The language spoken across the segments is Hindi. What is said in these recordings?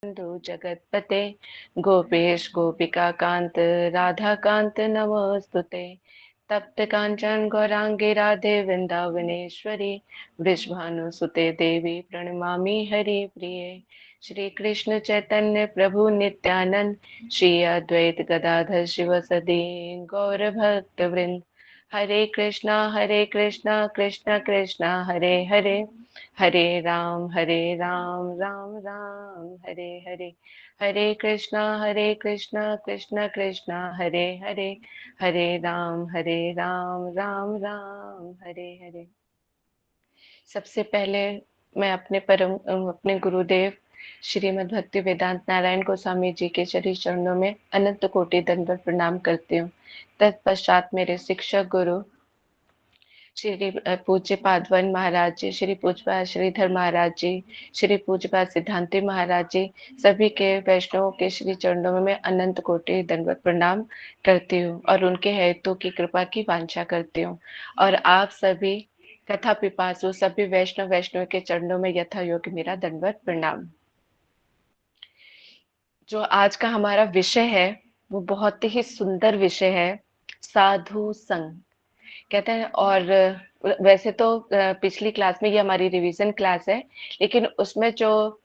बंधु जगतपते गोपेश गोपिका कांत राधा कांत नमोस्तुते तप्त कांचन गौरांगी राधे वृंदावनेश्वरी वृषभानुसुते देवी प्रणमामि हरि प्रिये श्री कृष्ण चैतन्य प्रभु नित्यानंद श्री अद्वैत गदाधर शिवसदि गौर भक्त वृंद हरे कृष्णा कृष्ण कृष्ण हरे हरे हरे राम राम राम हरे हरे हरे कृष्णा कृष्ण कृष्ण हरे हरे हरे राम राम राम हरे हरे। सबसे पहले मैं अपने गुरुदेव श्रीमद् भक्ति वेदांत नारायण गोस्वामी जी के श्री चरणों में अनंत कोटि दंडवत प्रणाम करती हूँ। तत्पश्चात मेरे शिक्षक गुरु श्री पूज्य पादवन महाराज जी, श्री पूज्यपाद श्रीधर महाराज जी, श्री पूज्यपाद सिद्धांति महाराज जी, सभी के वैष्णवों के श्री चरणों में मैं अनंत कोटि दंडवत प्रणाम करती हूँ और उनके हेतु की कृपा की वांछा करती हूँ। और आप सभी कथा पिपासु सभी वैष्णव के चरणों में यथा योग्य मेरा दंडवत प्रणाम। जो आज का हमारा विषय है वो बहुत ही सुंदर विषय है, साधु संग कहते हैं। और वैसे तो पिछली क्लास में ये हमारी रिवीजन क्लास है, लेकिन उसमें जो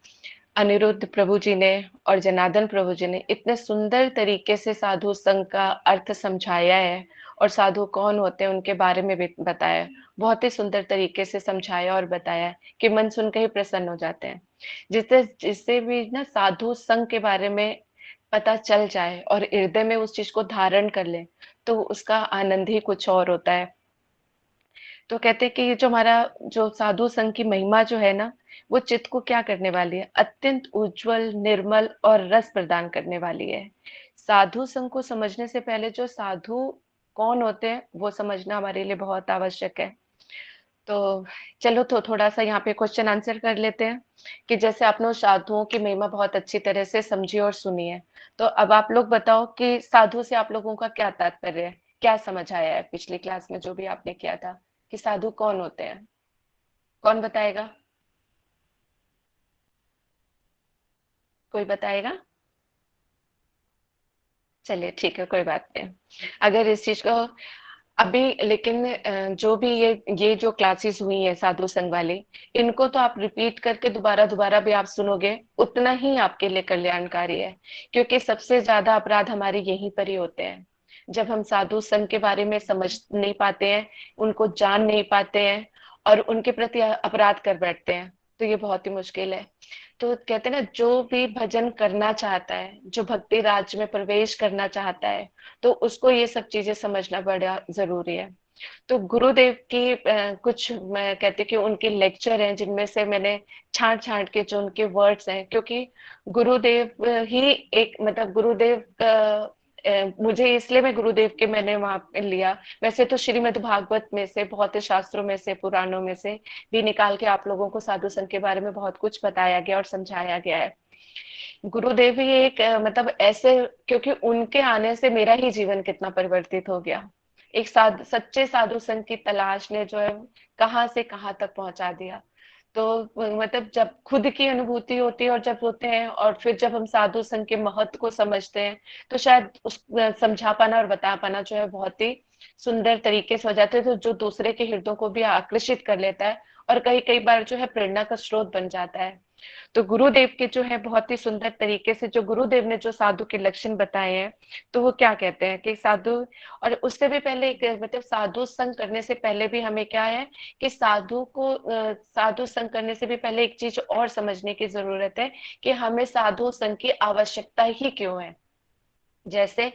अनिरुद्ध प्रभु जी ने और जनार्दन प्रभु जी ने इतने सुंदर तरीके से साधु संघ का अर्थ समझाया है और साधु कौन होते हैं उनके बारे में भी बताया है। बहुत ही सुंदर तरीके से समझाया और बताया कि मन सुन के ही प्रसन्न हो जाते हैं। जिससे जिससे भी ना साधु संघ के बारे में पता चल जाए और हृदय में उस चीज को धारण कर ले तो उसका आनंद ही कुछ और होता है। तो कहते हैं कि ये जो हमारा जो साधु संघ की महिमा जो है ना, वो चित्त को क्या करने वाली है, अत्यंत उज्जवल निर्मल और रस प्रदान करने वाली है। साधु संघ को समझने से पहले जो साधु कौन होते हैं वो समझना हमारे लिए बहुत आवश्यक है। तो चलो तो थोड़ा सा यहाँ पे क्वेश्चन आंसर कर लेते हैं कि जैसे आपने साधुओं की महिमा बहुत अच्छी तरह से समझी और सुनी है, तो अब आप लोग बताओ कि साधु से आप लोगों का क्या तात्पर्य है, क्या समझ आया है पिछली क्लास में जो भी आपने किया था कि साधु कौन होते हैं। कौन बताएगा? कोई बताएगा? चलिए ठीक है, कोई बात नहीं। अगर इस चीज को अभी लेकिन जो भी ये जो क्लासेस हुई है साधु संघ वाली, इनको तो आप रिपीट करके दोबारा दोबारा भी आप सुनोगे उतना ही आपके लिए कल्याणकारी है। क्योंकि सबसे ज्यादा अपराध हमारे यहीं पर ही होते हैं, जब हम साधु संघ के बारे में समझ नहीं पाते हैं, उनको जान नहीं पाते हैं और उनके प्रति अपराध कर बैठते हैं, तो ये बहुत ही मुश्किल है। तो कहते हैं ना, जो भी भजन करना चाहता है, जो भक्ति राज्य में प्रवेश करना चाहता है, तो उसको ये सब चीजें समझना बड़ा जरूरी है। तो गुरुदेव की कुछ मैं कहती कि उनके लेक्चर हैं जिनमें से मैंने छांट छांट के जो उनके वर्ड्स हैं, क्योंकि गुरुदेव ही एक मतलब गुरुदेव मुझे इसलिए मैं गुरुदेव के मैंने वहां पे लिया। वैसे तो श्रीमद् भागवत में से बहुत से शास्त्रों में से पुराणों में से भी निकाल के आप लोगों को साधु संघ के बारे में बहुत कुछ बताया गया और समझाया गया है। गुरुदेव ही एक मतलब ऐसे, क्योंकि उनके आने से मेरा ही जीवन कितना परिवर्तित हो गया। एक सच्चे साधु संत की तलाश ने जो है कहाँ से कहाँ तक पहुंचा दिया। तो मतलब जब खुद की अनुभूति होती है और जब होते हैं और फिर जब हम साधु संत के महत्व को समझते हैं, तो शायद उस समझा पाना और बता पाना जो है बहुत ही सुंदर तरीके से हो जाते हैं, तो जो दूसरे के हृदयों को भी आकर्षित कर लेता है और कई कई बार जो है प्रेरणा का स्रोत बन जाता है। तो गुरुदेव के जो है बहुत ही सुंदर तरीके से जो गुरुदेव ने जो साधु के लक्षण बताए हैं, तो वो क्या कहते हैं कि साधु, और उससे भी पहले एक मतलब साधु संग करने से पहले भी हमें क्या है कि साधु को साधु संग करने से भी पहले एक चीज और समझने की जरूरत है कि हमें साधु संग की आवश्यकता ही क्यों है। जैसे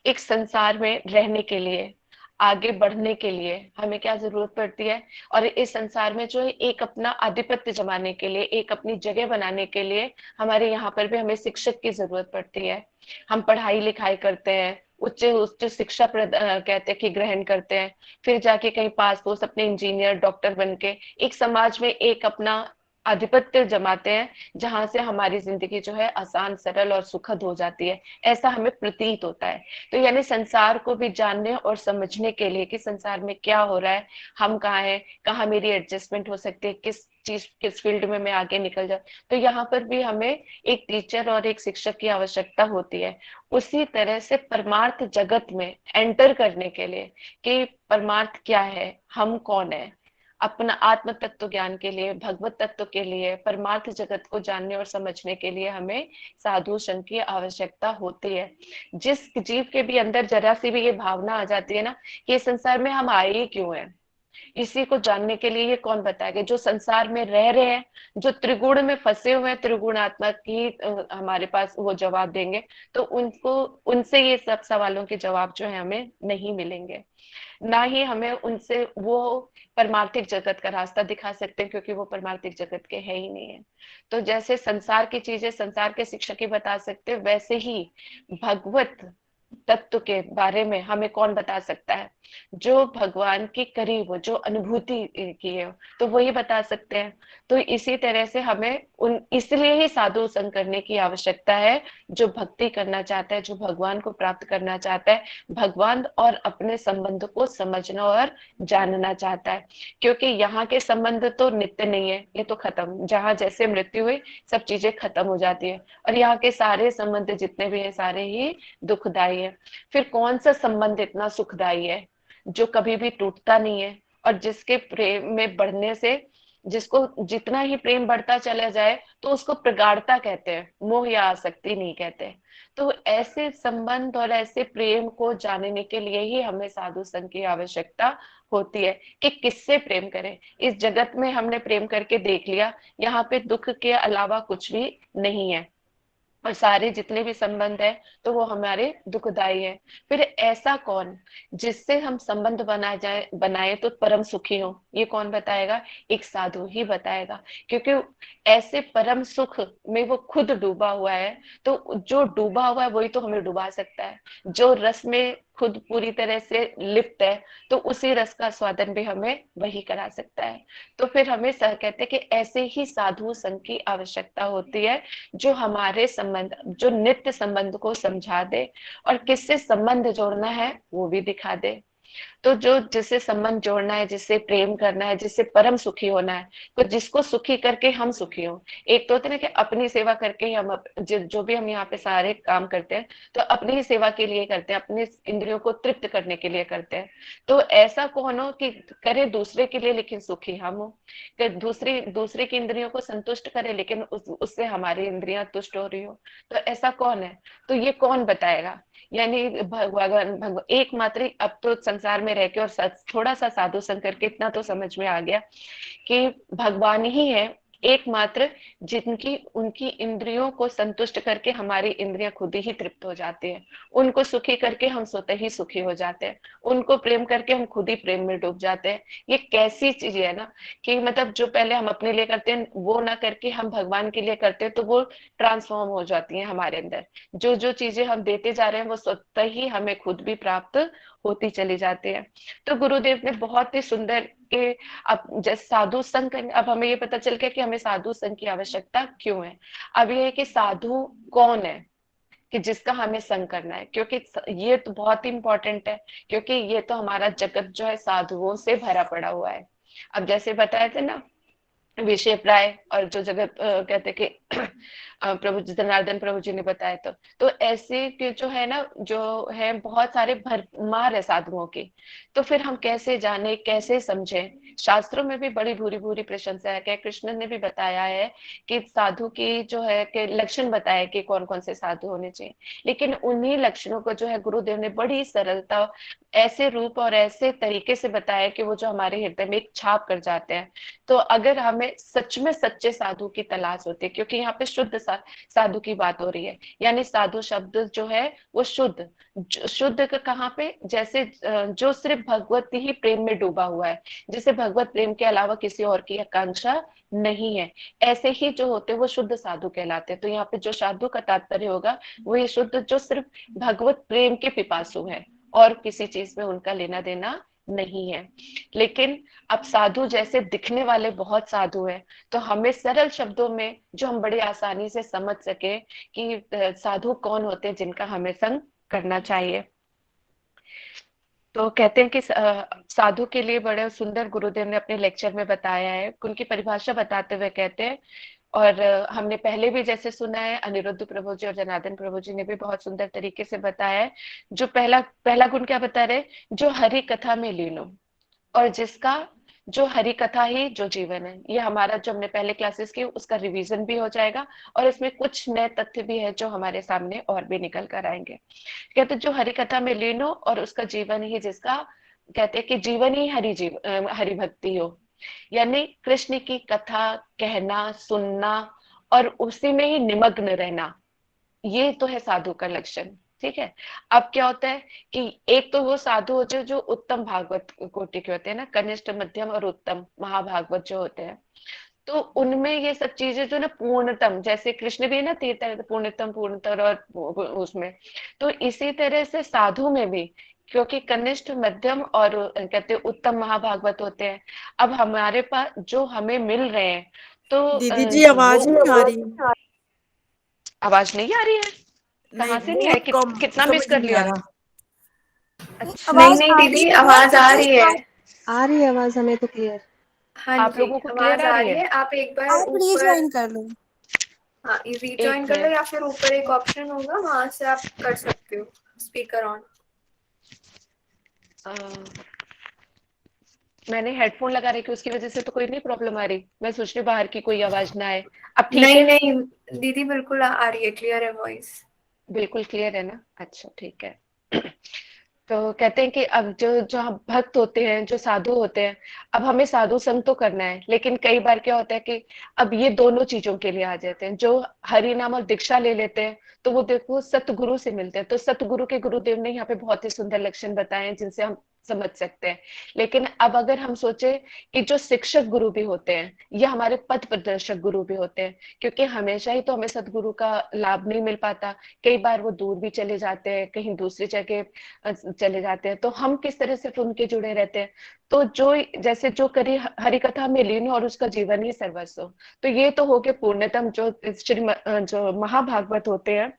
एक संसार में रहने के लिए, आगे बढ़ने के लिए हमें क्या जरूरत पड़ती है, और इस संसार में जो है एक अपना आधिपत्य जमाने के लिए, एक अपनी जगह बनाने के लिए हमारे यहाँ पर भी हमें शिक्षक की जरूरत पड़ती है। हम पढ़ाई लिखाई करते हैं, उच्च उच्च शिक्षा कहते हैं कि ग्रहण करते हैं, फिर जाके कहीं पास पोस्ट अपने इंजीनियर डॉक्टर बन के एक समाज में एक अपना आधिपत्य जमाते हैं, जहां से हमारी जिंदगी जो है आसान, सरल और सुखद हो जाती है, ऐसा हमें प्रतीत होता है। तो यानी संसार को भी जानने और समझने के लिए कि संसार में क्या हो रहा है, हम कहाँ हैं, कहाँ मेरी एडजस्टमेंट हो सकती है, किस चीज, किस फील्ड में मैं आगे निकल जाऊं, तो यहाँ पर भी हमें एक टीचर और एक शिक्षक की आवश्यकता होती है। उसी तरह से परमार्थ जगत में एंटर करने के लिए कि परमार्थ क्या है, हम कौन है, अपना आत्म तत्व ज्ञान के लिए, भगवत तत्व के लिए, परमार्थ जगत को जानने और समझने के लिए हमें साधु संघ की आवश्यकता होती है। जिस जीव के भी अंदर जरा सी भी ये भावना आ जाती है ना कि इस संसार में हम आए ही क्यों हैं, इसी को जानने के लिए ये कौन बताएगा, जो संसार में रह रहे हैं, जो त्रिगुण में फंसे हुए हैं, त्रिगुण आत्मा की हमारे पास वो जवाब देंगे। तो उनको, उनसे ये सब सवालों के जवाब जो है हमें नहीं मिलेंगे, ना ही हमें उनसे वो परमार्थिक जगत का रास्ता दिखा सकते हैं, क्योंकि वो परमार्थिक जगत के है ही नहीं है। तो जैसे संसार की चीजें संसार के शिक्षक ही बता सकते हैं, वैसे ही भगवत तत्व के बारे में हमें कौन बता सकता है, जो भगवान के करीब हो, जो अनुभूति की है, तो वही बता सकते हैं। तो इसी तरह से हमें उन, इसलिए ही साधु संग करने की आवश्यकता है। जो भक्ति करना चाहता है, जो भगवान को प्राप्त करना चाहता है, भगवान और अपने संबंध को समझना और जानना चाहता है, क्योंकि यहाँ के संबंध तो नित्य नहीं है, ये तो खत्म, जहाँ जैसे मृत्यु हुई सब चीजें खत्म हो जाती है, और यहाँ के सारे संबंध जितने भी हैं सारे ही दुखदायी है। फिर कौन सा संबंध इतना सुखदायी है जो कभी भी टूटता नहीं है, और जिसके प्रेम में बढ़ने से, जिसको जितना ही प्रेम बढ़ता चला जाए तो उसको प्रगाढ़ता कहते हैं, मोह या आसक्ति नहीं कहते। तो ऐसे संबंध और ऐसे प्रेम को जानने के लिए ही हमें साधु संघ की आवश्यकता होती है कि किससे प्रेम करें। इस जगत में हमने प्रेम करके देख लिया, यहाँ पे दुख के अलावा कुछ भी नहीं है, और सारे जितने भी संबंध है तो वो हमारे दुखदाई है। फिर ऐसा कौन जिससे हम संबंध बनाए तो परम सुखी हो, ये कौन बताएगा, एक साधु ही बताएगा, क्योंकि ऐसे परम सुख में वो खुद डूबा हुआ है। तो जो डूबा हुआ है वही तो हमें डुबा सकता है, जो रस में खुद पूरी तरह से लिप्त है, तो उसी रस का स्वादन भी हमें वही करा सकता है। तो फिर हमें सह कहते हैं कि ऐसे ही साधु संघ की आवश्यकता होती है, जो हमारे संबंध, जो नित्य संबंध को समझा दे, और किससे संबंध जोड़ना है वो भी दिखा दे। तो जो जिससे संबंध जोड़ना है, जिससे प्रेम करना है, जिससे परम सुखी होना है, तो जिसको सुखी करके हम सुखी हो। एक तो होता है ना कि अपनी सेवा करके ही हम जो भी हम यहाँ पे सारे काम करते हैं तो अपनी ही सेवा के लिए करते हैं, अपने इंद्रियों को तृप्त करने के लिए करते हैं। तो ऐसा कौन हो कि करे दूसरे के लिए लेकिन सुखी हम हो, कि दूसरे दूसरे की इंद्रियों को संतुष्ट करे लेकिन उससे हमारी इंद्रियां तुष्ट हो रही हो। तो ऐसा कौन है, तो ये कौन बताएगा, यानी भगवान एकमात्र। अब तो संसार में रह के और थोड़ा सा साधु संग करके इतना तो समझ में आ गया कि भगवान ही है एकमात्र, जिनकी उनकी इंद्रियों को संतुष्ट करके हमारी इंद्रियां खुद ही तृप्त हो जाती हैं, उनको सुखी करके हम स्वतः ही सुखी हो जाते हैं, उनको प्रेम करके हम खुद ही प्रेम में डूब जाते हैं। ये कैसी चीज है ना, कि मतलब जो पहले हम अपने लिए करते हैं वो ना करके हम भगवान के लिए करते हैं, तो वो ट्रांसफॉर्म हो जाती है हमारे अंदर। जो जो चीजें हम देते जा रहे हैं वो स्वतः ही हमें खुद भी प्राप्त होती चली जाती है। तो गुरुदेव ने बहुत ही सुंदर के, अब जैसे साधु संघ अब हमें ये पता चल गया कि हमें साधु संघ की आवश्यकता क्यों है। अब ये है कि साधु कौन है कि जिसका हमें संग करना है, क्योंकि ये तो बहुत ही इंपॉर्टेंट है, क्योंकि ये तो हमारा जगत जो है साधुओं से भरा पड़ा हुआ है। अब जैसे बताए थे ना विषय प्राय, और जो जगत कहते कि प्रभु जी जनार्दन प्रभु जी ने बताया, तो ऐसे के जो है ना, जो है बहुत सारे भरमार है साधुओं की। तो फिर हम कैसे जाने, कैसे समझे, शास्त्रों में भी बड़ी भूरी भूरी प्रशंसा है, क्या कृष्ण ने भी बताया है कि साधु की जो है कि लक्षण बताए कि कौन कौन से साधु होने चाहिए, लेकिन उन्हीं लक्षणों को जो है गुरुदेव ने बड़ी सरलता, ऐसे रूप और ऐसे तरीके से बताया कि वो जो हमारे हृदय में एक छाप कर जाते हैं। तो अगर हमें सच में सच्चे साधु की तलाश होती है, क्योंकि यहाँ पे शुद्ध साधु की बात हो रही है, यानी साधु शब्द जो है वो शुद्ध, शुद्ध का कहाँ पे, जैसे जो सिर्फ भगवत ही प्रेम में डूबा हुआ है, जिसे भगवत प्रेम के अलावा किसी और की आकांक्षा नहीं है, ऐसे ही जो होते हैं वो शुद्ध साधु कहलाते हैं। तो यहाँ पे जो साधु का तात्पर्य होगा वो ये शुद्ध, जो सिर्फ भगवत प्रेम के पिपासु है और किसी चीज में उनका लेना देना नहीं है। लेकिन अब साधु जैसे दिखने वाले बहुत साधु हैं, तो हमें सरल शब्दों में जो हम बड़े आसानी से समझ सके कि साधु कौन होते हैं जिनका हमें संग करना चाहिए। तो कहते हैं कि साधु के लिए बड़े सुंदर गुरुदेव ने अपने लेक्चर में बताया है, उनकी परिभाषा बताते हुए कहते हैं। और हमने पहले भी जैसे सुना है, अनिरुद्ध प्रभु जी और जनार्दन प्रभु जी ने भी बहुत सुंदर तरीके से बताया है। जो पहला पहला गुण क्या बता रहे, जो हरि कथा में लीन हो, और जिसका जो हरि कथा ही जो जीवन है। ये हमारा जो हमने पहले क्लासेस की उसका रिवीजन भी हो जाएगा, और इसमें कुछ नए तथ्य भी है जो हमारे सामने और भी निकल कर आएंगे। कहते जो हरि कथा में लीन हो और उसका जीवन ही जिसका, कहते हैं कि जीवन ही हरि भक्ति हो, यानी कृष्ण की कथा कहना सुनना और उसी में ही निमग्न रहना, ये तो है साधु का लक्षण। ठीक है। अब क्या होता है कि एक तो वो साधु होते हैं जो उत्तम भागवत कोटि के होते हैं ना, कनिष्ठ मध्यम और उत्तम महाभागवत जो होते हैं, तो उनमें ये सब चीजें जो ना पूर्णतम, जैसे कृष्ण भी है ना तीर्थ पूर्णतम पूर्णतर और उसमें, तो इसी तरह से साधु में भी, क्योंकि कनिष्ठ मध्यम और कहते हैं उत्तम महाभागवत होते हैं। अब हमारे पास जो हमें मिल रहे हैं, तो दीदी जी आवाज नहीं आ रही। आवाज नहीं आ रही है? नहीं, कहाँ से नहीं आई? बहुत कम, कितना मिस समझ कर नहीं आ लिया? रहा। अच्छा। नहीं आवाज नहीं आ रही दीदी, है, आवाज आ रही है। आ रही है आवाज हमें तो क्लियर। हाँ आप जी, लोगों को क्लियर आवाज आ आ रही रही है? है। आप एक बार आप ऊपर, रीज्वाइन कर लो। हाँ रीजॉइन एक कर लो, मिनट। या फिर ऊपर एक ऑप्शन होगा वहां से आप कर सकते हो स्पीकर ऑन। अ, मैंने हेडफोन लगा रखी, उसकी वजह से तो कोई नहीं प्रॉब्लम आ रही। मैं सोच रही हूँ बाहर की कोई आवाज ना आए। अब ठीक नहीं है? नहीं दीदी, बिल्कुल आ रही है, क्लियर है वॉइस। बिल्कुल क्लियर है ना? अच्छा ठीक है। तो कहते हैं कि अब जो जो हम भक्त होते हैं, जो साधु होते हैं, अब हमें साधु संग तो करना है, लेकिन कई बार क्या होता है कि अब ये दोनों चीजों के लिए आ जाते हैं। जो हरि नाम और दीक्षा ले लेते हैं, तो वो देखो सतगुरु से मिलते हैं, तो सतगुरु के गुरुदेव ने यहाँ पे बहुत ही सुंदर लक्षण बताए हैं जिनसे हम समझ सकते हैं। लेकिन अब अगर हम सोचे कि जो शिक्षक गुरु भी होते हैं, या हमारे पथ प्रदर्शक गुरु भी होते हैं, क्योंकि हमेशा ही तो हमें सतगुरु का लाभ नहीं मिल पाता। कई बार वो दूर भी चले जाते हैं, कहीं दूसरी जगह चले जाते हैं, तो हम किस तरह से उनके जुड़े रहते हैं। तो जो जैसे जो करी हरि कथा में लीन और उसका जीवन ही सर्वस्व, तो ये तो हो गए पूर्णतम जो जो महाभागवत होते हैं,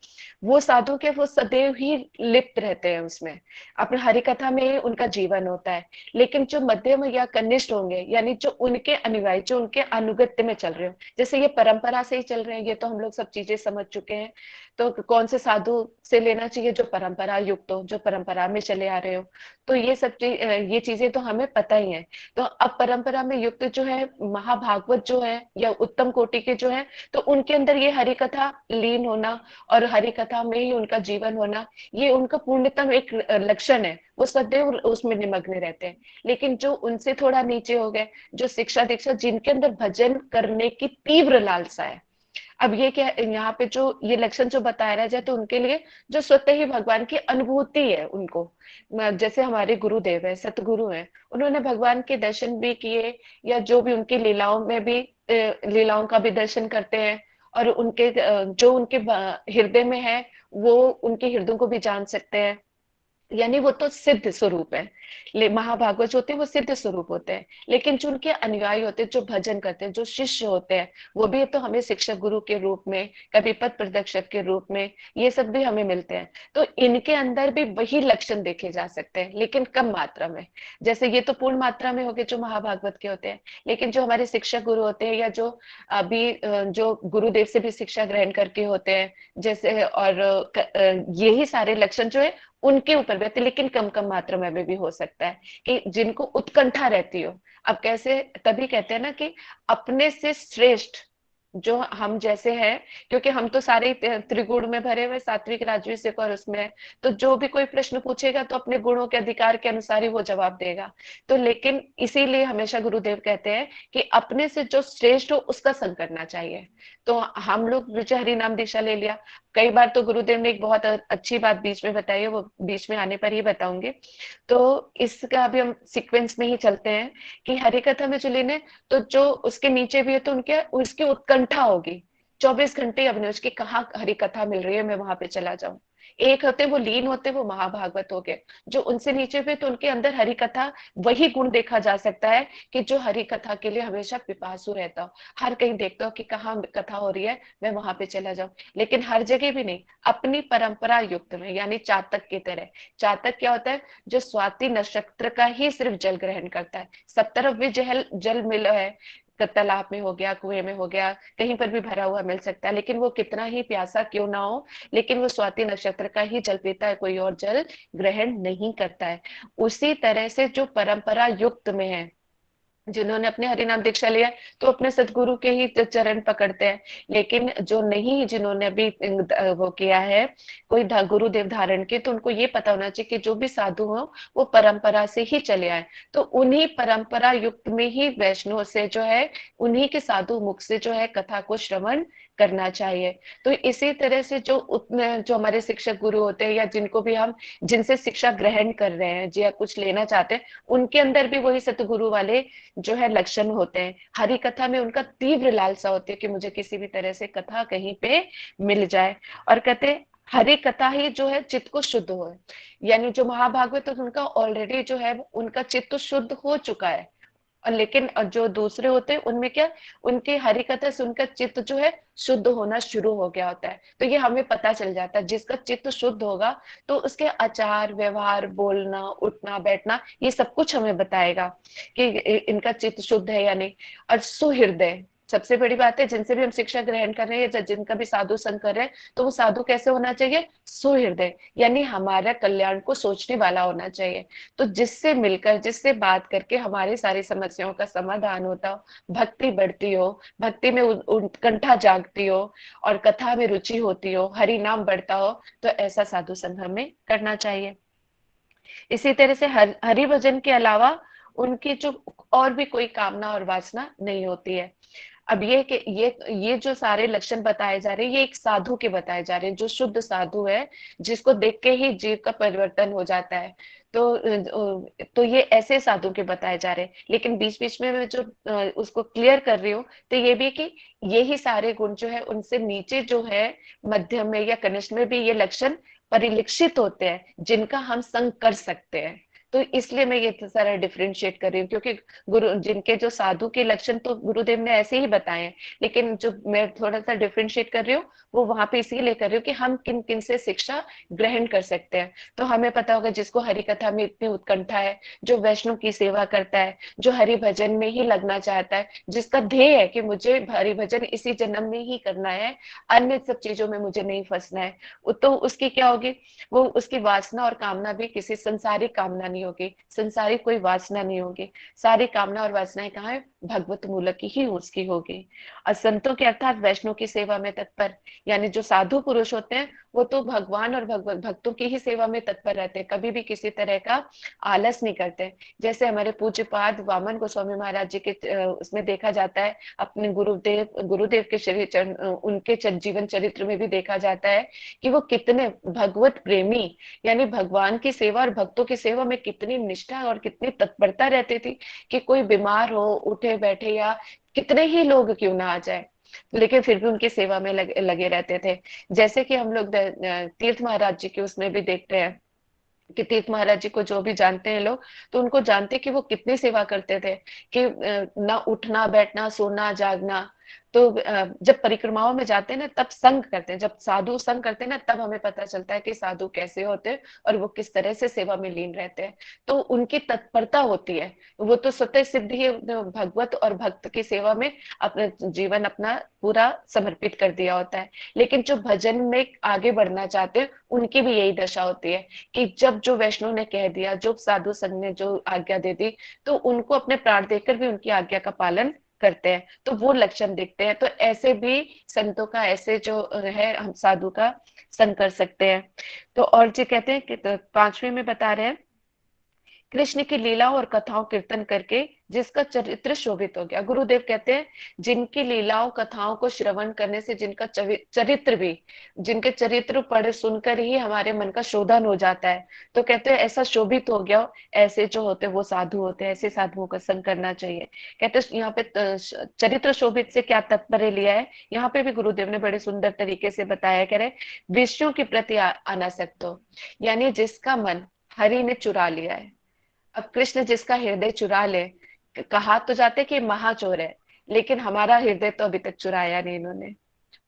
वो साधु के वो सदैव ही लिप्त रहते हैं उसमें, अपने हरि कथा में ही उनका जीवन होता है। लेकिन जो मध्यम या कनिष्ठ होंगे, यानी जो उनके अनुयायी, जो उनके अनुगत्य में चल रहे हो, जैसे ये परंपरा से ही चल रहे हैं, ये तो हम लोग सब चीजें समझ चुके हैं। तो कौन से साधु से लेना चाहिए? जो परंपरा युक्त हो, जो परंपरा में चले आ रहे हो। तो ये सब ये चीजें तो हमें पता ही है। तो अब परंपरा में युक्त जो है महाभागवत जो है, या उत्तम कोटि के जो है, तो उनके अंदर ये हरि कथा लीन होना और हरि कथा में ही उनका जीवन होना, ये उनका पूर्णतम एक लक्षण है। वो सदैव उसमें निमग्न रहते हैं। लेकिन जो उनसे थोड़ा नीचे हो गए, जो शिक्षा दीक्षा, जिनके अंदर भजन करने की तीव्र लालसा है, अब ये क्या यहाँ पे जो ये लक्षण जो बताया जाए, तो उनके लिए जो स्वतः ही भगवान की अनुभूति है उनको, जैसे हमारे गुरुदेव है, सतगुरु है, उन्होंने भगवान के दर्शन भी किए, या जो भी उनकी लीलाओं में भी लीलाओं का भी दर्शन करते हैं, और उनके जो उनके हृदय में है, वो उनके हृदय को भी जान सकते हैं। यानी वो तो सिद्ध स्वरूप है। महाभागवत जो होते हैं वो सिद्ध स्वरूप होते हैं। लेकिन जो उनके अनुयायी होते हैं, जो भजन करते हैं, जो शिष्य होते हैं, वो भी तो हमें शिक्षक गुरु के रूप में, कभी पथ प्रदर्शक के रूप में, ये सब भी हमें मिलते हैं। तो इनके अंदर भी वही लक्षण देखे जा सकते हैं, लेकिन कम मात्रा में। जैसे ये तो पूर्ण मात्रा में हो गए जो महाभागवत के होते हैं, लेकिन जो हमारे शिक्षक गुरु होते हैं, या जो अभी जो गुरुदेव से भी शिक्षा ग्रहण करके होते हैं, जैसे, और यही सारे लक्षण जो है उनके ऊपर भी होते हैं, लेकिन कम कम मात्रा में भी हो सकता है कि जिनको उत्कंठा रहती हो। अब कैसे, तभी कहते हैं ना कि अपने से श्रेष्ठ जो हम जैसे हैं, क्योंकि हम तो सारे त्रिगुण में भरे हुए, सात्विक राजसिक और उसमें, तो जो भी कोई प्रश्न पूछेगा तो अपने गुणों के अधिकार के अनुसार ही वो जवाब देगा। तो लेकिन इसीलिए हमेशा गुरुदेव कहते हैं कि अपने से जो श्रेष्ठ हो उसका संग करना चाहिए। तो हम लोग जो हरि नाम दीक्षा ले लिया, कई बार तो गुरुदेव ने एक बहुत अच्छी बात बीच में बताई है, वो बीच में आने पर ही बताऊंगी। तो इसका अभी हम सीक्वेंस में ही चलते हैं कि हरि कथा में जो लेने, तो जो उसके नीचे भी है, तो उनके उसकी उत्कंठा होगी 24 घंटे। अब उसकी कहाँ हरि कथा मिल रही है, मैं वहां पे चला जाऊं। एक होते वो लीन होते, वो महाभागवत हो गए। जो उनसे नीचे पे, तो उनके अंदर हरि कथा वही गुण देखा जा सकता है कि जो हरि कथा के लिए हमेशा पिपासु रहता हो। हर कहीं देखता हो कि कहाँ कथा हो रही है, मैं वहां पे चला जाऊं। लेकिन हर जगह भी नहीं, अपनी परंपरा युक्त में, यानी चातक की तरह। चातक क्या होता है? जो स्वाति नक्षत्र का ही सिर्फ जल ग्रहण करता है। सब तरफ भी जल जल मिला है, तालाब में हो गया, कुएं में हो गया, कहीं पर भी भरा हुआ मिल सकता है, लेकिन वो कितना ही प्यासा क्यों ना हो, लेकिन वो स्वाति नक्षत्र का ही जल पीता है, कोई और जल ग्रहण नहीं करता है। उसी तरह से जो परंपरा युक्त में है, जिन्होंने अपने हरिनाम दीक्षा लिया है, तो अपने सदगुरु के ही चरण पकड़ते हैं। लेकिन जो नहीं, जिन्होंने अभी वो किया है कोई गुरुदेव धारण के, तो उनको ये पता होना चाहिए कि जो भी साधु हो वो परंपरा से ही चले आए। तो उन्हीं परंपरा युक्त में ही वैष्णव से जो है, उन्हीं के साधु मुख से जो है कथा को श्रवण करना चाहिए। तो इसी तरह से जो जो हमारे शिक्षक गुरु होते हैं, या जिनको भी हम जिनसे शिक्षा ग्रहण कर रहे हैं या कुछ लेना चाहते हैं, उनके अंदर भी वही सतगुरु वाले जो है लक्षण होते हैं। हरि कथा में उनका तीव्र लालसा होती है कि मुझे किसी भी तरह से कथा कहीं पे मिल जाए। और कहते हैं हरि कथा ही जो है चित्त को शुद्ध हो, यानी जो महाभागवत है उनका ऑलरेडी जो है उनका चित्त शुद्ध हो चुका है। और लेकिन जो दूसरे होते हैं उनमें क्या, उनके हरि कथा से उनका चित्त जो है शुद्ध होना शुरू हो गया होता है। तो ये हमें पता चल जाता है, जिसका चित्त शुद्ध होगा तो उसके आचार व्यवहार, बोलना उठना बैठना, ये सब कुछ हमें बताएगा कि इनका चित्त शुद्ध है या नहीं। और सुहृदय सबसे बड़ी बात है, जिनसे भी हम शिक्षा ग्रहण कर रहे हैं या जिनका भी साधु संग कर रहे हैं, तो वो साधु कैसे होना चाहिए? सुहृदय, यानी हमारा कल्याण को सोचने वाला होना चाहिए। तो जिससे मिलकर, जिससे बात करके हमारी सारी समस्याओं का समाधान होता हो, भक्ति बढ़ती हो, भक्ति में उत्कंठा जागती हो, और कथा में रुचि होती हो, हरि नाम बढ़ता हो, तो ऐसा साधु संग हमें करना चाहिए। इसी तरह से हरि भजन के अलावा उनकी जो और भी कोई कामना और वासना नहीं होती है। अब ये कि ये जो सारे लक्षण बताए जा रहे हैं, ये एक साधु के बताए जा रहे हैं, जो शुद्ध साधु है, जिसको देख के ही जीव का परिवर्तन हो जाता है। तो ये ऐसे साधु के बताए जा रहे हैं। लेकिन बीच बीच में मैं जो उसको क्लियर कर रही हूँ, तो ये भी कि ये ही सारे गुण जो है उनसे नीचे जो है, मध्यम में या कनिष्ठ में भी ये लक्षण परिलक्षित होते हैं, जिनका हम संग कर सकते हैं। तो इसलिए मैं ये सारा डिफरेंशिएट कर रही हूँ, क्योंकि गुरु जिनके जो साधु के लक्षण तो गुरुदेव ने ऐसे ही बताए हैं, लेकिन जो मैं थोड़ा सा डिफरेंशिएट कर रही हूँ, वो वहां पे इसीलिए कर रही हूँ कि हम किन किन से शिक्षा ग्रहण कर सकते हैं। तो हमें पता होगा, जिसको हरि कथा में इतनी उत्कंठा है, जो वैष्णव की सेवा करता है, जो हरि भजन में ही लगना चाहता है, जिसका ध्येय है कि मुझे हरि भजन इसी जन्म में ही करना है, अन्य सब चीजों में मुझे नहीं फंसना है, तो उसकी क्या होगी, वो उसकी वासना और कामना भी किसी संसारिक कामना नहीं होगी, संसारिक कोई वासना नहीं होगी। सारी कामना और वासनाएं कहाँ है? भगवत मूलक की ही उसकी होगी। और संतों के अर्थात वैष्णव की सेवा में तत्पर, यानी जो साधु पुरुष होते हैं, वो तो भगवान और भगवत भक्तों की ही सेवा में तत्पर रहते हैं, कभी भी किसी तरह का आलस नहीं करते। जैसे हमारे पूज्यपाद वामन गोस्वामी महाराज जी के उसमें देखा जाता है, अपने गुरुदेव के शरीर उनके जीवन चरित्र में भी देखा जाता है कि वो कितने भगवत प्रेमी, यानी भगवान की सेवा और भक्तों की सेवा में कितनी निष्ठा और कितनी तत्परता रहती थी कि कोई बीमार हो, उठे बैठे या कितने ही लोग क्यों ना आ जाए, लेकिन फिर भी उनकी सेवा में लगे रहते थे। जैसे कि हम लोग तीर्थ महाराज जी के उसमें भी देखते हैं कि तीर्थ महाराज जी को जो भी जानते हैं लोग, तो उनको जानते कि वो कितनी सेवा करते थे, कि ना उठना बैठना सोना जागना। तो जब परिक्रमाओं में जाते हैं ना, तब संग करते हैं, जब साधु संग करते हैं ना, तब हमें पता चलता है कि साधु कैसे होते हैं और वो किस तरह से सेवा में लीन रहते हैं। तो उनकी तत्परता होती है, वो तो स्वतः सिद्ध ही भगवत और भक्त की सेवा में अपना जीवन अपना पूरा समर्पित कर दिया होता है। लेकिन जो भजन में आगे बढ़ना चाहते हैं, उनकी भी यही दशा होती है कि जब जो वैष्णव ने कह दिया, जो साधु संघ ने जो आज्ञा दे दी, तो उनको अपने प्राण देकर भी उनकी आज्ञा का पालन करते हैं, तो वो लक्षण दिखते हैं। तो ऐसे भी संतों का, ऐसे जो है हम साधु का संग कर सकते हैं। तो और जी कहते हैं कि तो 5वें में बता रहे हैं, कृष्ण की लीला और कथाओं कीर्तन करके जिसका चरित्र शोभित हो गया। गुरुदेव कहते हैं जिनकी लीलाओं कथाओं को श्रवण करने से जिनका चरित्र भी, जिनके चरित्र पढ़ सुनकर ही हमारे मन का शोधन हो जाता है, तो कहते हैं ऐसा शोभित हो गया, ऐसे जो होते हैं वो साधु होते हैं, ऐसे साधुओं का संग करना चाहिए। कहते हैं यहाँ पे चरित्र शोभित से क्या तात्पर्य लिया है, यहाँ पे भी गुरुदेव ने बड़े सुंदर तरीके से बताया, कह रहे विषयों के प्रति अनासक्त हो, यानी जिसका मन हरि ने चुरा लिया है। अब कृष्ण जिसका हृदय चुरा ले, कहा तो जाते कि महाचोर है, लेकिन हमारा हृदय तो अभी तक चुराया नहीं इन्होंने,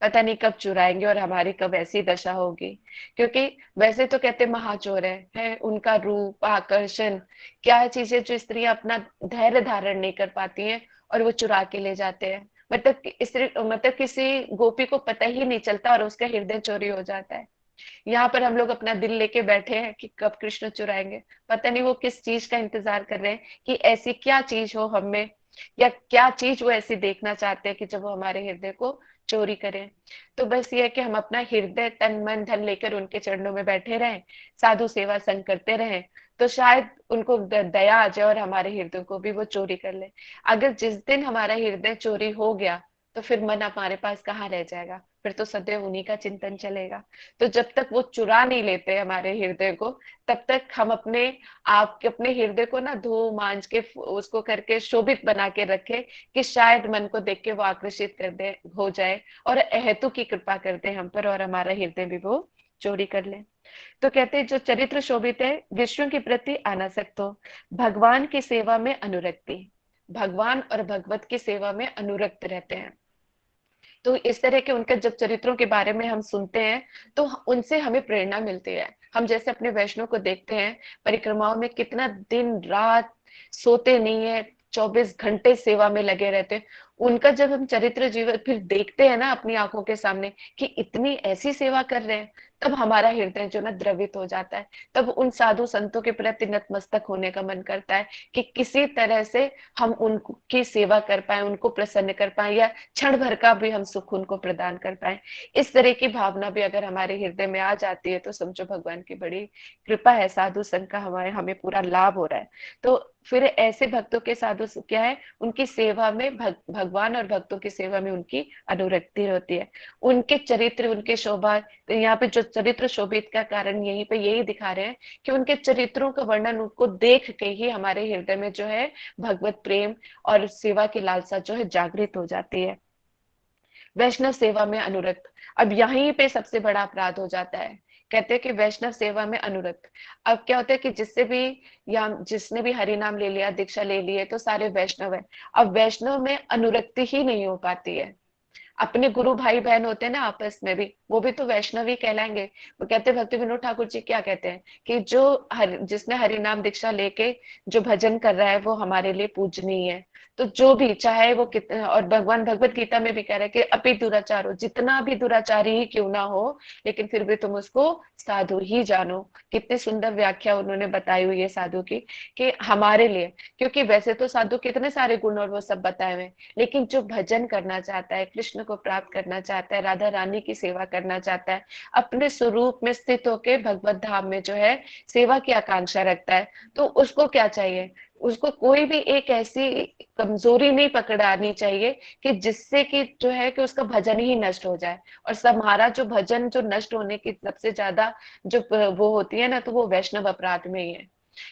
पता नहीं कब चुराएंगे और हमारी कब ऐसी दशा होगी। क्योंकि वैसे तो कहते महाचोर है उनका रूप आकर्षण, क्या चीजें जो स्त्रियां अपना धैर्य धारण नहीं कर पाती हैं और वो चुरा के ले जाते हैं। मतलब किसी गोपी को पता ही नहीं चलता और उसका हृदय चोरी हो जाता है। यहाँ पर हम लोग अपना दिल लेके बैठे हैं कि कब कृष्ण चुराएंगे, पता नहीं वो किस चीज का इंतजार कर रहे हैं, कि ऐसी क्या चीज हो हम में, या क्या चीज वो ऐसी देखना चाहते हैं कि जब वो हमारे हृदय को चोरी करें। तो बस ये है कि हम अपना हृदय तन मन धन लेकर उनके चरणों में बैठे रहें, साधु सेवा संग करते रहें, तो शायद उनको दया आ जाए और हमारे हृदय को भी वो चोरी कर ले। अगर जिस दिन हमारा हृदय चोरी हो गया तो फिर मन हमारे पास कहाँ रह जाएगा, फिर तो सदैव उन्हीं का चिंतन चलेगा। तो जब तक वो चुरा नहीं लेते हमारे हृदय को, तब तक हम अपने आप के अपने हृदय को ना धो मांझ के उसको करके शोभित बना के रखे, कि शायद मन को देख के वो आकर्षित कर दे हो जाए और अहेतु की कृपा कर दे हम पर और हमारा हृदय भी वो चोरी कर ले। तो कहते हैं जो चरित्र शोभित है विषयों के प्रति अनासक्त हो, भगवान की सेवा में अनुरक्ति, भगवान और भगवत की सेवा में अनुरक्त रहते हैं। तो इस तरह के उनके जब चरित्रों के बारे में हम सुनते हैं तो उनसे हमें प्रेरणा मिलती है। हम जैसे अपने वैष्णव को देखते हैं परिक्रमाओं में कितना दिन रात सोते नहीं है, 24 घंटे सेवा में लगे रहते हैं। उनका जब हम चरित्र जीवन फिर देखते हैं ना अपनी आंखों के सामने कि इतनी ऐसी सेवा कर रहे हैं, तब हमारा हृदय जो ना द्रवित हो जाता है। तब उन साधु संतों के प्रति नतमस्तक होने का मन करता है कि किसी तरह से हम उनकी सेवा कर पाए, उनको प्रसन्न कर पाए, या क्षण भर का भी हम सुख उनको प्रदान कर पाए। इस तरह की भावना भी अगर हमारे हृदय में आ जाती है तो समझो भगवान की बड़ी कृपा है, साधु संग का हमें पूरा लाभ हो रहा है। तो फिर ऐसे भक्तों के साधु क्या है, उनकी सेवा में भगवान और भक्तों की सेवा में उनकी अनुरक्ति होती है। उनके चरित्र उनके शोभा, तो यहाँ पे जो चरित्र शोभित का कारण यहीं पे यही दिखा रहे हैं कि उनके चरित्रों का वर्णन उनको देख के ही हमारे हृदय में जो है भगवत प्रेम और सेवा की लालसा जो है जागृत हो जाती है। वैष्णव सेवा में अनुरक्त, अब यहीं पे सबसे बड़ा अपराध हो जाता है। कहते हैं कि वैष्णव सेवा में अनुरक्त, अब क्या होता है कि जिससे भी या जिसने भी हरि नाम ले लिया दीक्षा ले ली है तो सारे वैष्णव है। अब वैष्णव में अनुरक्ति ही नहीं हो पाती है। अपने गुरु भाई बहन होते हैं ना आपस में भी, वो भी तो वैष्णव ही कहलाएंगे। वो कहते भक्ति विनोद ठाकुर जी क्या कहते हैं कि जो जिसने हरि नाम दीक्षा लेके जो भजन कर रहा है वो हमारे लिए पूजनीय है। तो जो भी चाहे वो कितना, और भगवान भगवत गीता में भी कह रहे हैं कि अपि दुराचारो, जितना भी दुराचारी ही क्यों ना हो लेकिन फिर भी तुम उसको साधु ही जानो। कितनी सुंदर व्याख्या उन्होंने बताई हुई है साधु की, कि हमारे लिए, क्योंकि वैसे तो साधु कितने सारे गुण और वो सब बताए हुए, लेकिन जो भजन करना चाहता है, कृष्ण को प्राप्त करना चाहता है, राधा रानी की सेवा करना चाहता है, अपने स्वरूप में स्थित होकर भगवत धाम में जो है सेवा की आकांक्षा रखता है, तो उसको क्या चाहिए, उसको कोई भी एक ऐसी कमजोरी नहीं पकड़ानी चाहिए कि जिससे कि जो है कि उसका भजन ही नष्ट हो जाए। और हमारा जो भजन जो नष्ट होने की सबसे ज्यादा जो वो होती है ना, तो वो वैष्णव अपराध में ही है।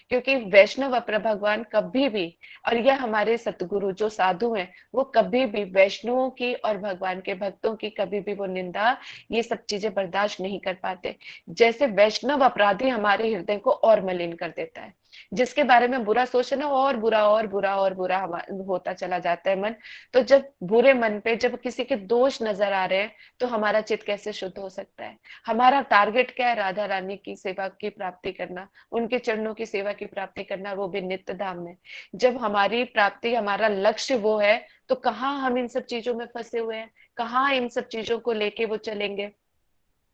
क्योंकि वैष्णव भगवान कभी भी, और यह हमारे सतगुरु जो साधु हैं वो कभी भी वैष्णवों की और भगवान के भक्तों की कभी भी वो निंदा ये सब चीजें बर्दाश्त नहीं कर पाते। जैसे वैष्णव अपराधी हमारे हृदय को और मलिन कर देता है, जिसके बारे में बुरा सोचे ना और बुरा और बुरा और बुरा होता चला जाता है मन। तो जब बुरे मन पे जब किसी के दोष नजर आ रहे हैं तो हमारा चित्त कैसे शुद्ध हो सकता है। हमारा टारगेट क्या है, राधा रानी की सेवा की प्राप्ति करना, उनके चरणों की सेवा की प्राप्ति करना, वो भी नित्य धाम में। जब हमारी प्राप्ति हमारा लक्ष्य वो है तो कहाँ हम इन सब चीजों में फंसे हुए हैं, कहाँ इन सब चीजों को लेके वो चलेंगे।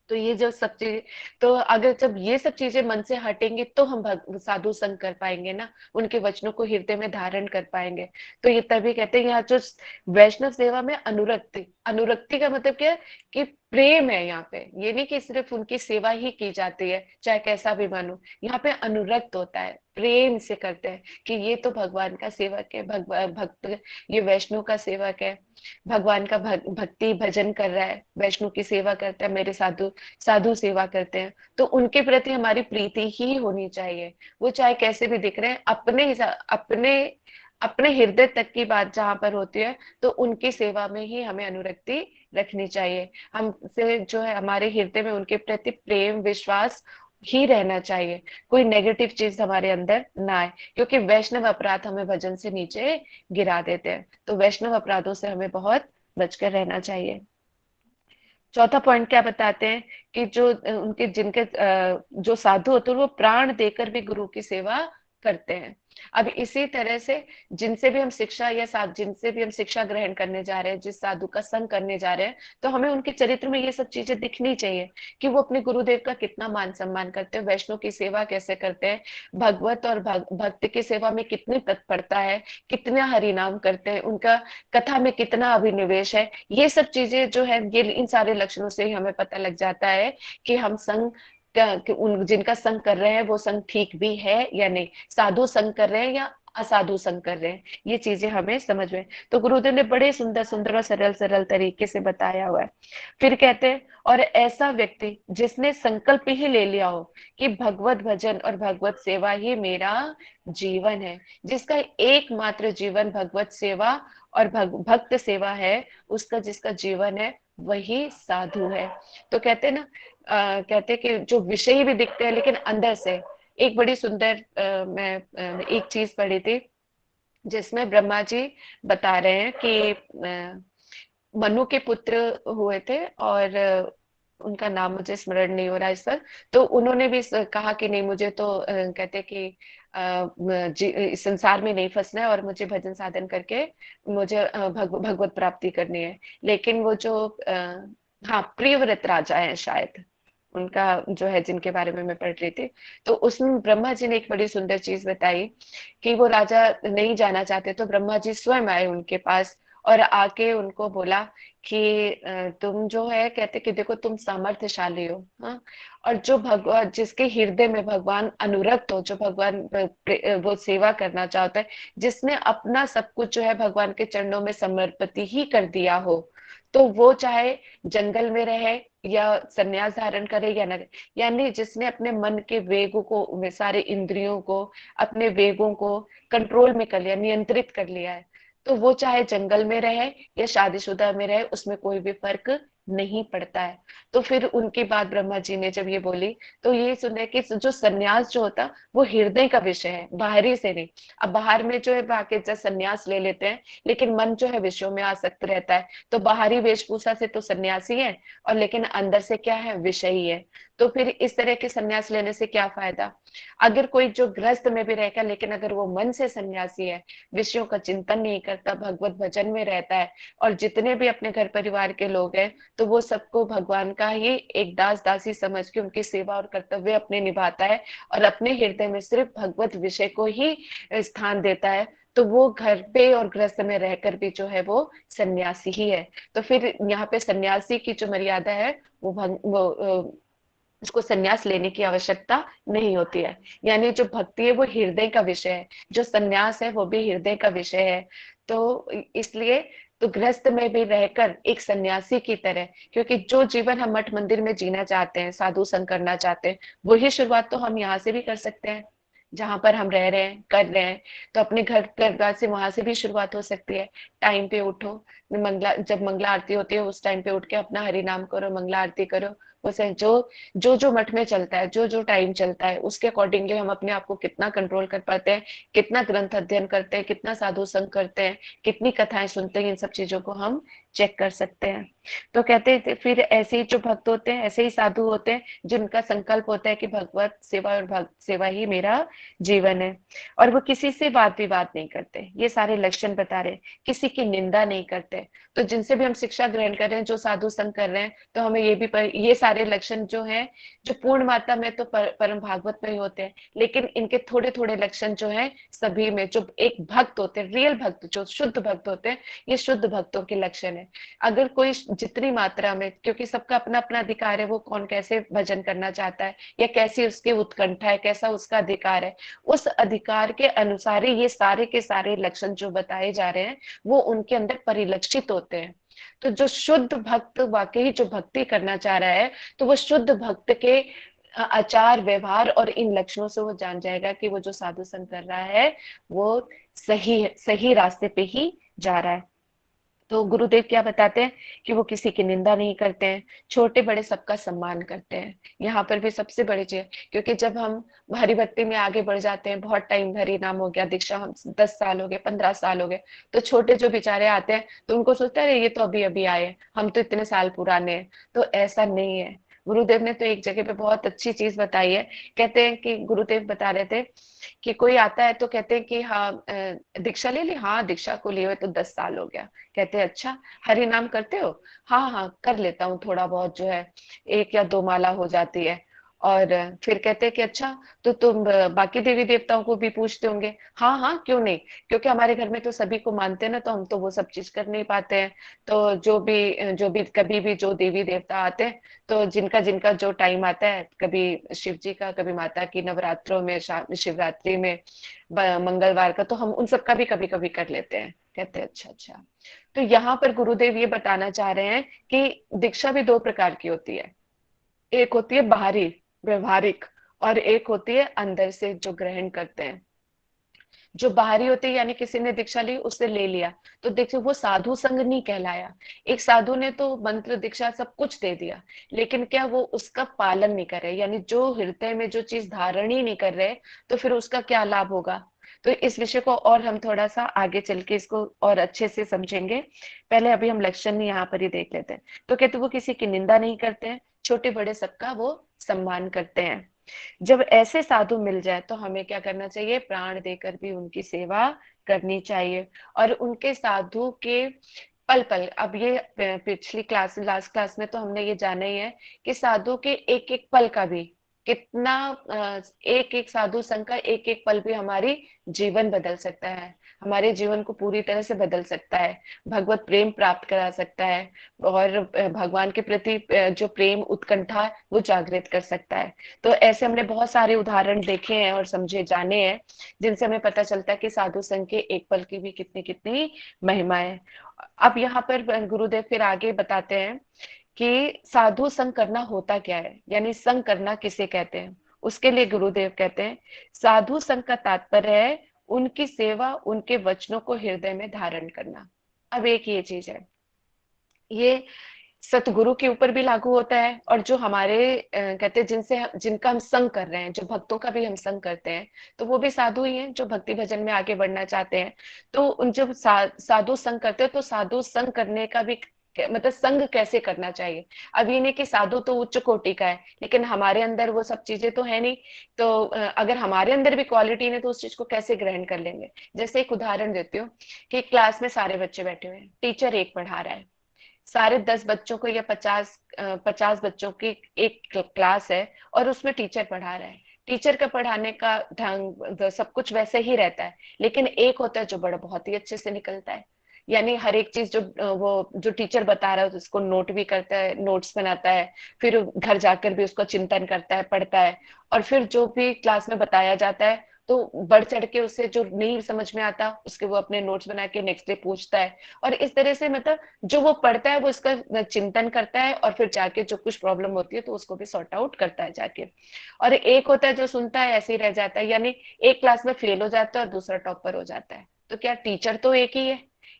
तो ये जो सब चीज, तो अगर जब ये सब चीजें मन से हटेंगे तो हम साधु संग कर पाएंगे ना, उनके वचनों को हृदय में धारण कर पाएंगे। तो ये तभी कहते हैं यहाँ जो वैष्णव सेवा में अनुरक्ति, अनुरक्ति का मतलब क्या है कि प्रेम है यहाँ पे, ये नहीं कि सिर्फ उनकी सेवा ही की जाती है चाहे कैसा भी मानो, यहाँ पे अनुरक्त होता है, प्रेम से करते हैं कि ये तो भगवान का सेवक है, भक्त, ये वैष्णव का सेवक है, भगवान का भक्ति भजन कर रहा है, वैष्णव की सेवा करता है, मेरे साधु साधु सेवा करते हैं, तो उनके प्रति हमारी प्रीति ही होनी चाहिए। वो चाहे कैसे भी दिख रहे हैं, अपने अपने हृदय तक की बात जहां पर होती है, तो उनकी सेवा में ही हमें अनुरक्ति रखनी चाहिए। हमसे जो है हमारे हृदय में उनके प्रति प्रेम विश्वास ही रहना चाहिए, कोई नेगेटिव चीज हमारे अंदर ना आए, क्योंकि वैष्णव अपराध हमें भजन से नीचे गिरा देते हैं, तो वैष्णव अपराधों से हमें बहुत बचकर रहना चाहिए। चौथा पॉइंट क्या बताते हैं कि जो उनके जिनके जो साधु होते हैं वो प्राण देकर भी गुरु की सेवा करते हैं। अब इसी तरह से जिनसे भी हम शिक्षा या जिनसे भी हम शिक्षा ग्रहण करने जा रहे हैं, जिस साधु का संग करने जा रहे हैं, तो हमें उनके चरित्र में ये सब चीजें दिखनी चाहिए कि वो अपने गुरुदेव का कितना मान सम्मान करते हैं, वैष्णव की सेवा कैसे करते हैं, भगवत और भक्त की सेवा में कितनी तत्परता है, कितना हरिनाम करते हैं, उनका कथा में कितना अभिनिवेश है। ये सब चीजें जो है, ये इन सारे लक्षणों से ही हमें पता लग जाता है कि हम संग कि उन जिनका संग कर रहे हैं वो संग ठीक भी है या नहीं, साधु संग कर रहे हैं या असाधु संग कर रहे हैं, ये चीजें हमें समझ में। तो गुरुदेव ने बड़े सुंदर सुंदर और सरल सरल तरीके से बताया हुआ है। फिर कहते हैं, और ऐसा व्यक्ति जिसने संकल्प ही ले लिया हो कि भगवत भजन और भगवत सेवा ही मेरा जीवन है, जिसका एकमात्र जीवन भगवत सेवा और भक्त सेवा है, उसका जिसका जीवन है वही साधु है। तो कहते हैं ना, कहते हैं कि जो विषय भी दिखते हैं लेकिन अंदर से, एक बड़ी सुंदर मैं एक चीज पढ़ी थी जिसमें ब्रह्मा जी बता रहे हैं कि मनु के पुत्र हुए थे और उनका नाम मुझे स्मरण नहीं हो रहा इस वक्त, तो उन्होंने भी कहा कि नहीं, मुझे तो कहते कि इस संसार में नहीं फंसना है और मुझे भजन साधन करके मुझे भगवत प्राप्ति करनी है। लेकिन वो जो हाँ, प्रियव्रत राजा है शायद उनका जो है, जिनके बारे में मैं पढ़ रही थी, तो उसमें ब्रह्मा जी ने एक बड़ी सुंदर चीज बताई कि वो राजा नहीं जाना चाहते, तो ब्रह्मा जी स्वयं आए उनके पास और आके उनको बोला कि तुम जो है, कहते कि देखो तुम सामर्थ्यशाली हो, हाँ, और जो भगवान जिसके हृदय में भगवान अनुरक्त हो, जो भगवान वो सेवा करना चाहता है, जिसने अपना सब कुछ जो है भगवान के चरणों में समर्पित ही कर दिया हो, तो वो चाहे जंगल में रहे या संन्यास धारण करे या न, यानी जिसने अपने मन के वेगों को, सारे इंद्रियों को, अपने वेगों को कंट्रोल में कर लिया, नियंत्रित कर लिया है, तो वो चाहे जंगल में रहे या शादीशुदा में रहे, उसमें कोई भी फर्क नहीं पड़ता है। तो फिर उनकी बात ब्रह्मा जी ने जब ये बोली, तो ये सुने कि जो सन्यास जो होता वो हृदय का विषय है, बाहरी से नहीं। अब बाहर में जो है बाकी जब सन्यास ले लेते हैं, लेकिन मन जो है विषयों में आसक्त रहता है, तो बाहरी वेशभूषा से तो सन्यासी है और लेकिन अंदर से क्या है, विषय ही है। तो फिर इस तरह के सन्यास लेने से क्या फायदा? अगर कोई जो गृहस्थ में भी रहेगा, लेकिन अगर वो मन से सन्यासी है, विषयों का चिंतन नहीं करता, भगवत भजन में रहता है, और जितने भी अपने घर परिवार के लोग हैं, तो वो सबको भगवान का ही एक दास दासी समझ के उनकी सेवा और कर्तव्य अपने निभाता है और अपने हृदय में सिर्फ भगवत विषय को ही स्थान देता है, तो वो घर पे और गृहस्थ में रहकर भी जो है वो सन्यासी ही है। तो फिर यहाँ पे सन्यासी की जो मर्यादा है वो उसको सन्यास लेने की आवश्यकता नहीं होती है। यानी जो भक्ति है वो हृदय का विषय है, जो सन्यास है वो भी हृदय का विषय है। तो इसलिए तो गृहस्थ में भी रहकर एक सन्यासी की तरह, क्योंकि जो जीवन हम मठ मंदिर में जीना चाहते हैं, साधु संग करना चाहते हैं, वही शुरुआत तो हम यहाँ से भी कर सकते हैं, जहां पर हम रह रहे हैं कर रहे हैं। तो अपने घर परिवार से वहां से भी शुरुआत हो सकती है। टाइम पे उठो, जब मंगला आरती होती है उस टाइम पे उठ के अपना हरि नाम करो, मंगला आरती करो। उसे जो मठ में चलता है, जो टाइम चलता है, उसके अकॉर्डिंगली हम अपने आप को कितना कंट्रोल कर पाते हैं, कितना ग्रंथ अध्ययन करते हैं, कितना साधु संग करते हैं, कितनी कथाएं सुनते हैं, इन सब चीजों को हम चेक कर सकते हैं। तो कहते हैं फिर ऐसे ही जो भक्त होते हैं, ऐसे ही साधु होते हैं जिनका संकल्प होता है कि भगवत सेवा और भक्त सेवा ही मेरा जीवन है, और वो किसी से वाद विवाद नहीं करते। ये सारे लक्षण बता रहे, किसी की निंदा नहीं करते। तो जिनसे भी हम शिक्षा ग्रहण कर रहे हैं, जो साधु संग कर रहे हैं, तो हमें ये सारे लक्षण जो हैं, जो पूर्ण मात्रा में तो परम भागवत में ही होते हैं, लेकिन इनके थोड़े थोड़े लक्षण जो हैं सभी में, जो एक भक्त होते हैं, रियल भक्त, जो शुद्ध भक्त होते हैं, ये शुद्ध भक्तों के लक्षण है। है। अगर कोई जितनी मात्रा में, क्योंकि सबका अपना अपना अधिकार है, वो कौन कैसे भजन करना चाहता है या कैसी उसकी उत्कंठा है, कैसा उसका अधिकार है, उस अधिकार के अनुसार ही ये सारे के सारे लक्षण जो बताए जा रहे हैं वो उनके अंदर परिलक्षित होते हैं। तो जो शुद्ध भक्त वाकई जो भक्ति करना चाह रहा है, तो वो शुद्ध भक्त के आचार व्यवहार और इन लक्षणों से वो जान जाएगा कि वो जो साधु संग कर रहा है वो सही सही रास्ते पे ही जा रहा है। तो गुरुदेव क्या बताते हैं कि वो किसी की निंदा नहीं करते हैं, छोटे बड़े सबका सम्मान करते हैं। यहाँ पर भी सबसे बड़ी चीज, क्योंकि जब हम हरि भक्ति में आगे बढ़ जाते हैं, बहुत टाइम हरि नाम हो गया, दीक्षा हम 10 साल हो गए, 15 साल हो गए, तो छोटे जो बेचारे आते हैं तो उनको सोचता है ये तो अभी अभी आए, हम तो इतने साल पुराने हैं। तो ऐसा नहीं है। गुरुदेव ने तो एक जगह पे बहुत अच्छी चीज बताई है। कहते हैं कि गुरुदेव बता रहे थे कि कोई आता है तो कहते हैं कि हाँ दीक्षा ले ली, हाँ दीक्षा को लिए हुए तो 10 साल हो गया। कहते हैं अच्छा हरि नाम करते हो? हाँ हाँ कर लेता हूँ, थोड़ा बहुत जो है 1 या 2 माला हो जाती है। और फिर कहते हैं कि अच्छा तो तुम बाकी देवी देवताओं को भी पूछते होंगे? हाँ हाँ क्यों नहीं, क्योंकि हमारे घर में तो सभी को मानते हैं ना, तो हम तो वो सब चीज कर नहीं पाते हैं। तो जो भी कभी भी जो देवी देवता आते हैं, तो जिनका जिनका जो टाइम आता है, कभी शिव जी का, कभी माता की नवरात्रों में, शिवरात्रि में, मंगलवार का, तो हम उन सब का भी कभी कभी कर लेते हैं। कहते हैं अच्छा अच्छा। तो यहाँ पर गुरुदेव ये बताना चाह रहे हैं कि दीक्षा भी 2 प्रकार की होती है। एक होती है बाहरी व्यवहारिक, और एक होती है अंदर से जो ग्रहण करते हैं। जो बाहरी होती है यानी किसी ने दीक्षा ली, उससे ले लिया, तो देखिए वो साधु संग नहीं कहलाया। एक साधु ने तो मंत्र दीक्षा सब कुछ दे दिया, लेकिन क्या वो उसका पालन नहीं कर रहे, यानी जो हृदय में जो चीज धारण ही नहीं कर रहे, तो फिर उसका क्या लाभ होगा। तो इस विषय को और हम थोड़ा सा आगे चल के इसको और अच्छे से समझेंगे। पहले अभी हम लक्षण यहाँ पर ही देख लेते हैं। तो कहते वो किसी की निंदा नहीं करते हैं, छोटे बड़े सबका वो सम्मान करते हैं। जब ऐसे साधु मिल जाए तो हमें क्या करना चाहिए? प्राण देकर भी उनकी सेवा करनी चाहिए। और उनके साधु के पल पल, अब ये पिछली क्लास लास्ट क्लास में तो हमने ये जाना ही है कि साधु के एक एक पल का भी कितना, एक एक साधु संग का एक एक पल भी हमारी जीवन बदल सकता है, हमारे जीवन को पूरी तरह से बदल सकता है, भगवत प्रेम प्राप्त करा सकता है, और भगवान के प्रति जो प्रेम उत्कंठा है, वो जागृत कर सकता है। तो ऐसे हमने बहुत सारे उदाहरण देखे हैं और समझे जाने हैं, जिनसे हमें पता चलता है कि साधु संघ के एक पल की भी कितनी कितनी महिमा है। अब यहाँ पर गुरुदेव फिर आगे बताते हैं कि साधु संग करना होता क्या है, यानी संग करना किसे कहते हैं। उसके लिए गुरुदेव कहते हैं साधु संग का तात्पर्य है उनकी सेवा, उनके वचनों को हृदय में धारण करना। अब एक ये चीज है, ये सतगुरु के ऊपर भी लागू होता है, और जो हमारे कहते हैं जिनका हम संग कर रहे हैं, जो भक्तों का भी हम संग करते हैं, तो वो भी साधु ही हैं जो भक्ति भजन में आगे बढ़ना चाहते हैं। तो उन जब साधु संग करते हैं, तो साधु संग करने का भी मतलब संग कैसे करना चाहिए। अब ये नहीं कि साधु तो उच्च कोटि का है, लेकिन हमारे अंदर वो सब चीजें तो है नहीं, तो अगर हमारे अंदर भी क्वालिटी नहीं तो उस चीज को कैसे ग्रहण कर लेंगे। जैसे एक उदाहरण देती हूँ कि क्लास में सारे बच्चे बैठे हुए हैं, टीचर एक पढ़ा रहा है, सारे 10 बच्चों को या 50 बच्चों की एक क्लास है, और उसमें टीचर पढ़ा रहा है। टीचर का पढ़ाने का ढंग सब कुछ वैसे ही रहता है, लेकिन एक होता है जो बड़ा बहुत ही अच्छे से निकलता है, यानी हर एक चीज जो वो जो टीचर बता रहा है उसको नोट भी करता है, नोट्स बनाता है, फिर घर जाकर भी उसको चिंतन करता है, पढ़ता है, और फिर जो भी क्लास में बताया जाता है तो बढ़ चढ़ के उससे जो नहीं समझ में आता उसके वो अपने नोट्स बना के नेक्स्ट डे पूछता है। और इस तरह से मतलब जो वो पढ़ता है वो इसका चिंतन करता है, और फिर जाके जो कुछ प्रॉब्लम होती है तो उसको भी सॉर्ट आउट करता है जाके। और एक होता है जो सुनता है ऐसे ही रह जाता है, यानी एक क्लास में फेल हो जाता है और दूसरा टॉपर हो जाता है। तो क्या टीचर तो एक ही है?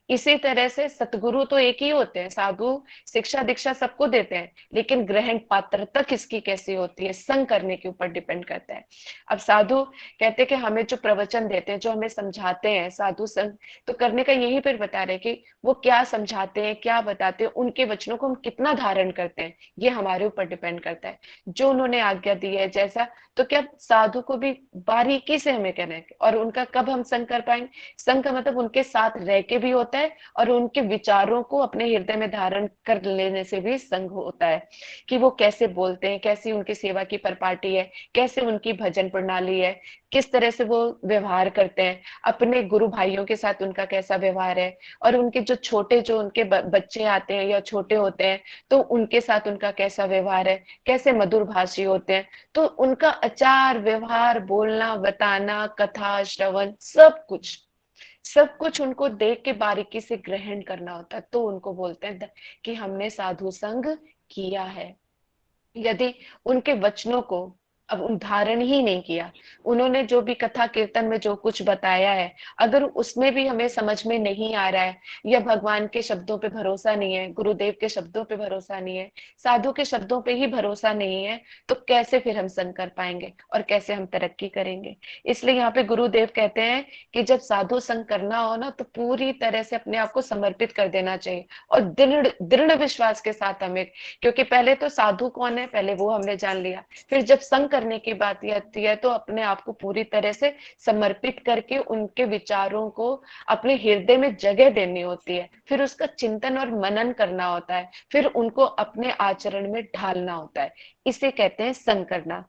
इसी तरह से सतगुरु तो एक ही होते हैं, साधु शिक्षा दीक्षा सबको देते हैं, लेकिन ग्रहण पात्रता किसकी कैसी होती है, संग करने के ऊपर डिपेंड करता है। अब साधु कहते हैं कि हमें जो प्रवचन देते हैं, जो हमें समझाते हैं, साधु संग तो करने का यही फिर बता रहे कि वो क्या समझाते हैं, क्या बताते हैं, उनके वचनों को हम कितना धारण करते हैं, ये हमारे ऊपर डिपेंड करता है। जो उन्होंने आज्ञा दी है जैसा, तो क्या साधु को भी बारीकी से हमें कहना है, और उनका कब हम संग कर पाएंगे? संग का मतलब उनके साथ रह के भी होता है और उनके विचारों को अपने हृदय में धारण कर लेने से भी संग होता है, कि वो कैसे बोलते हैं, कैसी उनकी सेवा की परिपाटी है, कैसे उनकी भजन प्रणाली है, किस तरह से वो व्यवहार करते हैं, अपने गुरु भाइयों के साथ उनका कैसा व्यवहार है, और उनके जो छोटे जो उनके बच्चे आते हैं या छोटे होते हैं तो उनके साथ उनका कैसा व्यवहार है, कैसे मधुर भाषी होते हैं। तो उनका आचार व्यवहार, बोलना बताना, कथा श्रवण, सब कुछ उनको देख के बारीकी से ग्रहण करना होता है, तो उनको बोलते हैं कि हमने साधु संग किया है। यदि उनके वचनों को अब धारण ही नहीं किया, उन्होंने जो भी कथा कीर्तन में जो कुछ बताया है, अगर उसमें भी हमें समझ में नहीं आ रहा है, या भगवान के शब्दों पे भरोसा नहीं है, गुरुदेव के शब्दों पे भरोसा नहीं है, साधु के शब्दों पे ही भरोसा नहीं है, तो कैसे फिर हम संग कर पाएंगे और कैसे हम तरक्की करेंगे। इसलिए यहाँ पे गुरुदेव कहते हैं कि जब साधु संग करना हो ना, तो पूरी तरह से अपने आप को समर्पित कर देना चाहिए, और दृढ़ दृढ़ विश्वास के साथ हमें, क्योंकि पहले तो साधु कौन है पहले वो हमने जान लिया, फिर जब संग करने की बात आती है तो अपने आप को पूरी तरह से समर्पित करके उनके विचारों को अपने हृदय में जगह देनी होती है, फिर उसका चिंतन और मनन करना होता है, फिर उनको अपने आचरण में ढालना होता है, इसे कहते हैं संग करना।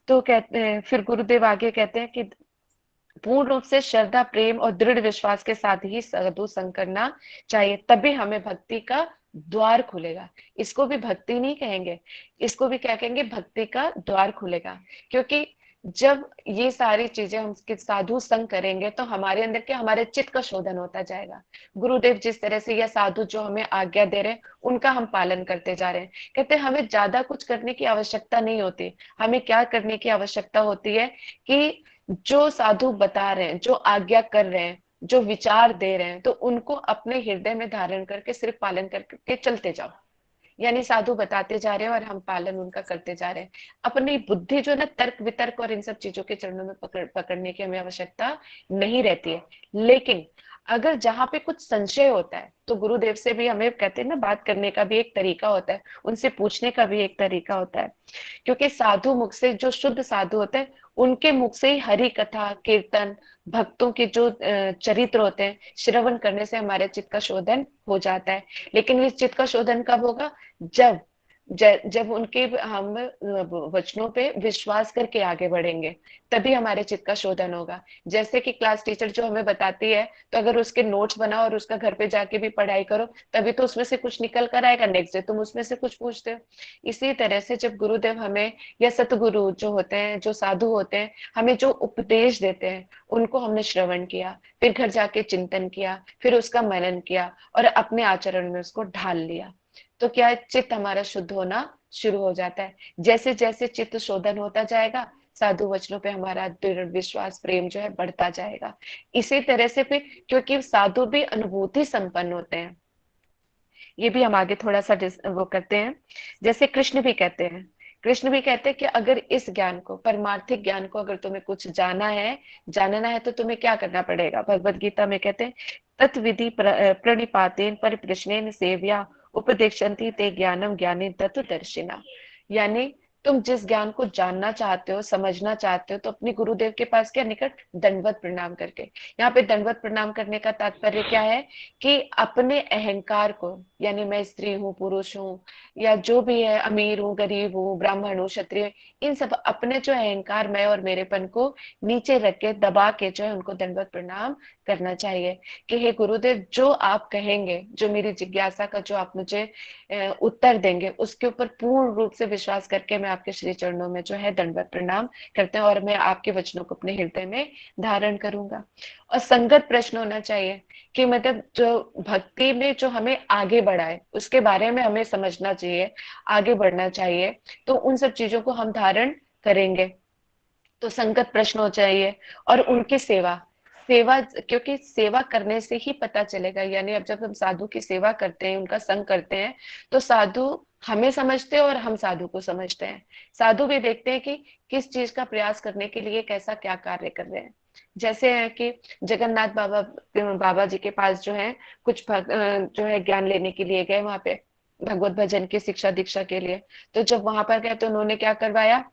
तो कहते हैं, फिर गुरुदेव आगे कहते हैं कि पूर्ण रूप से श्रद्धा प्रेम और दृढ़ विश्वास के साथ ही साधु संग करना चाहिए, तभी हमें भक्ति का द्वार खुलेगा। इसको भी भक्ति नहीं कहेंगे, इसको भी क्या कहेंगे, भक्ति का द्वार खुलेगा। क्योंकि जब ये सारी चीजें हम साधु संग करेंगे तो हमारे अंदर के हमारे चित्त का शोधन होता जाएगा। गुरुदेव जिस तरह से या साधु जो हमें आज्ञा दे रहे हैं उनका हम पालन करते जा रहे हैं। कहते हैं हमें ज्यादा कुछ करने की आवश्यकता नहीं होती, हमें क्या करने की आवश्यकता होती है कि जो साधु बता रहे हैं, जो आज्ञा कर रहे हैं, जो विचार दे रहे हैं, तो उनको अपने हृदय में धारण करके सिर्फ पालन करके चलते जाओ। यानी साधु बताते जा रहे हैं और हम पालन उनका करते जा रहे हैं। अपनी बुद्धि जो है ना, तर्क वितर्क और इन सब चीजों के चरणों में पकड़ने की हमें आवश्यकता नहीं रहती है। लेकिन अगर जहां पे कुछ संशय होता है तो गुरुदेव से भी हमें कहते हैं ना, बात करने का भी एक तरीका होता है, उनसे पूछने का भी एक तरीका होता है। क्योंकि साधु मुख से, जो शुद्ध साधु होते हैं उनके मुख से ही हरि कथा कीर्तन, भक्तों के जो चरित्र होते हैं, श्रवण करने से हमारे चित्त का शोधन हो जाता है। लेकिन इस चित्त का शोधन कब होगा, जब जब उनके हम वचनों पे विश्वास करके आगे बढ़ेंगे, तभी हमारे चित्त का शोधन होगा। जैसे कि क्लास टीचर जो हमें बताती है, तो अगर उसके नोट्स बनाओ और उसका घर पे जाके भी पढ़ाई करो, तभी तो उसमें से कुछ निकल कर आएगा, नेक्स्ट डे तुम उसमें से कुछ पूछते हो। इसी तरह से जब गुरुदेव हमें या सतगुरु जो होते हैं, जो साधु होते हैं, हमें जो उपदेश देते हैं, उनको हमने श्रवण किया, फिर घर जाके चिंतन किया, फिर उसका मनन किया और अपने आचरण में उसको ढाल लिया, तो क्या है, चित्त हमारा शुद्ध होना शुरू हो जाता है। जैसे जैसे चित्त शोधन होता जाएगा, साधु वचनों पे हमारा दृढ़ विश्वास प्रेम जो है बढ़ता जाएगा। इसी तरह से फिर, क्योंकि साधु भी अनुभूति संपन्न होते हैं, ये भी हम आगे थोड़ा सा वो करते हैं। जैसे कृष्ण भी कहते हैं कि अगर इस ज्ञान को, परमार्थिक ज्ञान को, अगर तुम्हें कुछ जानना है तो तुम्हें क्या करना पड़ेगा। भगवत गीता में कहते हैं, तत्विधि प्रणिपातेन परिप्रश्नेन सेव्या उपदेक्षन्ति ते ज्ञानम ज्ञाने तत्वदर्शिना। यानी तुम जिस ज्ञान को जानना चाहते हो, समझना चाहते हो, तो अपने गुरुदेव के पास क्या, निकट दंडवत प्रणाम करके। यहाँ पे दंडवत प्रणाम करने का तात्पर्य क्या है कि अपने अहंकार को, यानी मैं स्त्री हूँ, पुरुष हूँ, या जो भी है, अमीर हूँ, गरीब हूँ, ब्राह्मण हूँ, क्षत्रिय, इन सब अपने जो अहंकार, मैं और मेरेपन को नीचे रख के, दबा के जो है उनको दंडवत प्रणाम करना चाहिए कि हे गुरुदेव, जो आप कहेंगे, जो मेरी जिज्ञासा का जो आप मुझे उत्तर देंगे, उसके ऊपर पूर्ण रूप से विश्वास करके मैं आपके श्री चरणों में जो है दंडवत प्रणाम करते हैं और मैं आपके वचनों को अपने हृदय में धारण करूंगा। और संगत प्रश्न होना चाहिए कि मतलब जो भक्ति में जो हमें आगे बढ़ाए, उसके बारे में हमें समझना चाहिए, आगे बढ़ना चाहिए, तो उन सब चीजों को हम धारण करेंगे। तो संगत प्रश्न हो चाहिए, और उनकी सेवा, क्योंकि सेवा करने से ही पता चलेगा। यानी अब जब हम साधु की सेवा करते हैं, उनका संग करते हैं, तो साधु हमें समझते हैं और हम साधु को समझते हैं। साधु भी देखते हैं कि किस चीज का प्रयास करने के लिए कैसा क्या कार्य कर रहे हैं। जैसे है कि जगन्नाथ बाबा जी के पास जो है कुछ जो है ज्ञान लेने के लिए गए, वहां पे भगवत भजन की शिक्षा दीक्षा के लिए। तो जब वहां पर गए तो उन्होंने क्या करवाया,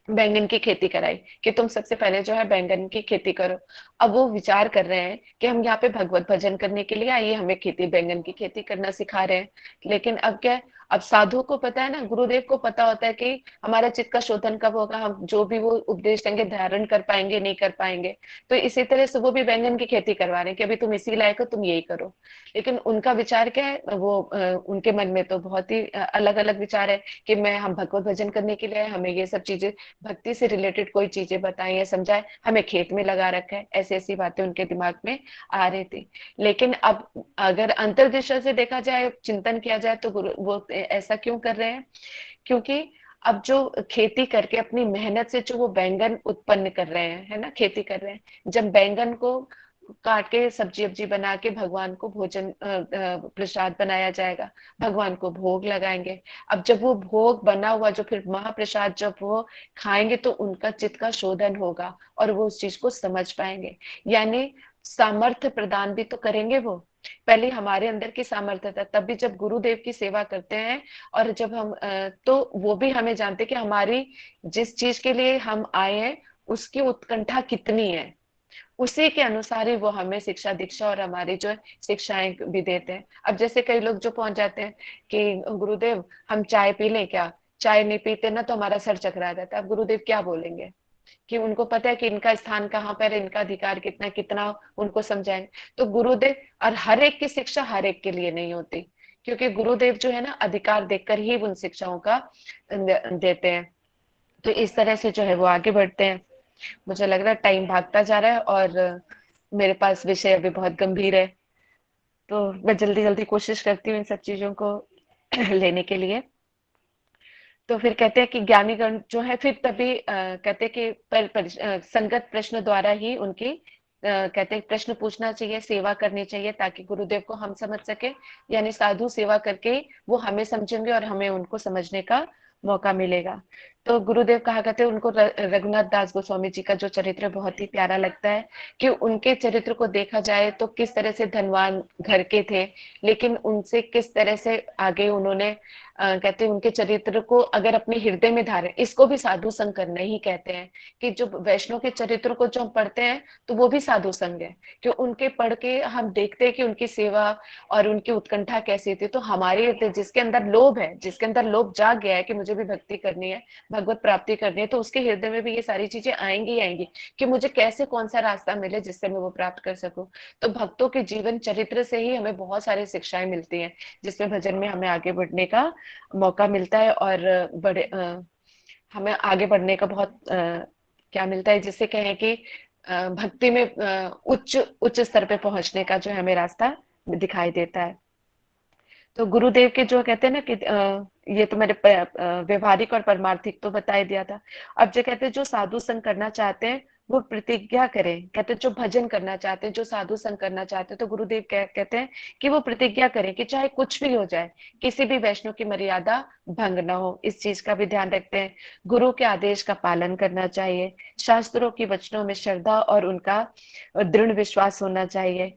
बैंगन की खेती कराई कि तुम सबसे पहले जो है बैंगन की खेती करो। अब वो विचार कर रहे हैं कि हम यहाँ पे भगवत भजन करने के लिए आइए, हमें खेती बैंगन की खेती करना सिखा रहे हैं। लेकिन अब क्या है, अब साधु को पता है ना, गुरुदेव को पता होता है कि हमारा चित्त का शोधन कब होगा, हम जो भी वो उपदेश देंगे धारण कर पाएंगे नहीं कर पाएंगे। तो इसी तरह से वो भी बैंगन की खेती करवा रहे हैं कि अभी तुम इसी लायक हो, तुम यही करो। लेकिन उनका विचार क्या है, वो उनके मन में तो बहुत ही अलग अलग विचार है कि मैं हम भगवत भजन करने के लिए आए, हमें ये सब चीजें भक्ति से रिलेटेड कोई चीजें बताएं या समझाएं, हमें खेत में लगा रखा है, ऐसी ऐसी बातें उनके दिमाग में आ रही थी। लेकिन अब अगर अंतर्दिशा से देखा जाए, चिंतन किया जाए, तो गुरु वो ऐसा क्यों कर रहे हैं? क्योंकि अब जो खेती करके अपनी मेहनत से जो वो बैंगन उत्पन्न कर रहे हैं, है ना, खेती कर रहे हैं, जब बैंगन को काट के सब्जी अब्जी बना के भगवान को भोजन प्रसाद बनाया जाएगा, भगवान को भोग लगाएंगे। अब जब वो भोग बना हुआ जो फिर महाप्रसाद जब वो खाएंगे तो उनका चित्त का शोधन होगा और वो उस चीज को समझ पाएंगे। यानी सामर्थ्य प्रदान भी तो करेंगे वो। पहले हमारे अंदर की सामर्थ्य था, तब भी जब गुरुदेव की सेवा करते हैं और जब हम तो वो भी हमें जानते कि हमारी जिस चीज के लिए हम आए हैं उसकी उत्कंठा कितनी है, उसी के अनुसार ही वो हमें शिक्षा दीक्षा और हमारी जो शिक्षाएं भी देते हैं। अब जैसे कई लोग जो पहुंच जाते हैं कि गुरुदेव हम चाय पी लें क्या, चाय नहीं पीते ना तो हमारा सर चकरा जाता है। अब गुरुदेव क्या बोलेंगे कि उनको पता है कि इनका स्थान कहाँ पर है, इनका अधिकार कितना कितना उनको समझाएंगे। तो गुरुदेव और हर एक की शिक्षा हर एक के लिए नहीं होती, क्योंकि गुरुदेव जो है ना अधिकार देकर ही उन शिक्षाओं का देते हैं। तो इस तरह से जो है वो आगे बढ़ते हैं। मुझे लग रहा है टाइम भागता जा रहा है और मेरे पास विषय अभी बहुत गंभीर है, तो मैं जल्दी जल्दी कोशिश करती हूँ इन सब चीजों को लेने के लिए। तो फिर कहते हैं कि ज्ञानीगण जो है फिर तभी कहते हैं कि संगत प्रश्न द्वारा ही उनकी कहते हैं प्रश्न पूछना चाहिए, सेवा करनी चाहिए ताकि गुरुदेव को हम समझ सके। यानी साधु सेवा करके वो हमें समझेंगे और हमें उनको समझने का मौका मिलेगा। तो गुरुदेव कहा करते हैं, उनको रघुनाथ दास गोस्वामी जी का जो चरित्र बहुत ही प्यारा लगता है कि उनके चरित्र को देखा जाए तो किस तरह से धनवान घर के थे, लेकिन उनसे किस तरह से आगे उन्होंने कहते हैं उनके चरित्र को अगर अपने हृदय में धारे, इसको भी साधु संग करना ही कहते हैं। कि जो वैष्णव के चरित्र को जो हम पढ़ते हैं तो वो भी साधु संग है, कि उनके पढ़ के हम देखते हैं कि उनकी सेवा और उनकी उत्कंठा कैसी थी। तो हमारे जिसके अंदर लोभ है, जिसके अंदर लोभ जाग गया है कि मुझे भी भक्ति करनी है, भगवत प्राप्ति करनी है, तो उसके हृदय में भी ये सारी चीजें आएंगी ही आएंगी कि मुझे कैसे कौन सा रास्ता मिले जिससे मैं वो प्राप्त कर सकूं। तो भक्तों के जीवन चरित्र से ही हमें बहुत सारी शिक्षाएं मिलती हैं, जिसमें भजन में हमें आगे बढ़ने का मौका मिलता है और बड़े हमें आगे बढ़ने का बहुत क्या मिलता है, जिससे कहें कि भक्ति में उच्च उच्च स्तर पे पहुंचने का जो हमें रास्ता दिखाई देता है। तो गुरुदेव के जो कहते हैं ना कि ये तो मैंने व्यवहारिक और परमार्थिक तो बता ही दिया था। अब जो कहते हैं जो साधु संग करना चाहते हैं वो प्रतिज्ञा करें, कहते हैं जो भजन करना चाहते हैं, जो साधु संग करना चाहते हैं, तो गुरुदेव कहते हैं कि वो प्रतिज्ञा करें कि चाहे कुछ भी हो जाए, किसी भी वैष्णव की मर्यादा भंग ना हो, इस चीज का भी ध्यान रखते हैं। गुरु के आदेश का पालन करना चाहिए, शास्त्रों की वचनों में श्रद्धा और उनका दृढ़ विश्वास होना चाहिए।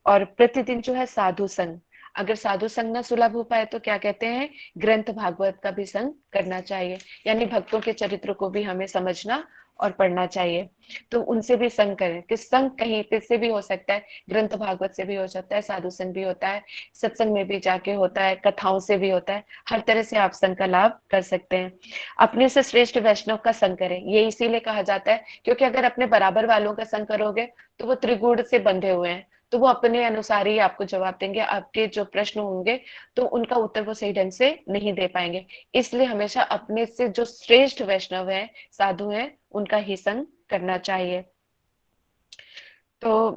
और प्रतिदिन जो है साधु संग, अगर साधु संग ना सुलभ हो पाए तो क्या कहते हैं, ग्रंथ भागवत का भी संग करना चाहिए। यानी भक्तों के चरित्र को भी हमें समझना और पढ़ना चाहिए। तो उनसे भी संग करें, कि संग कहीं पे से भी हो सकता है, ग्रंथ भागवत से भी हो सकता है, साधु संग भी होता है, सत्संग में भी जाके होता है, कथाओं से भी होता है, हर तरह से आप संग का लाभ कर सकते हैं। अपने से श्रेष्ठ वैष्णव का संग करें, ये इसीलिए कहा जाता है क्योंकि अगर अपने बराबर वालों का संग करोगे तो वो त्रिगुण से बंधे हुए हैं, तो वो अपने अनुसार ही आपको जवाब देंगे, आपके जो प्रश्न होंगे तो उनका उत्तर वो सही ढंग से नहीं दे पाएंगे। इसलिए हमेशा अपने से जो श्रेष्ठ वैष्णव है, साधु है, उनका ही संग करना चाहिए। तो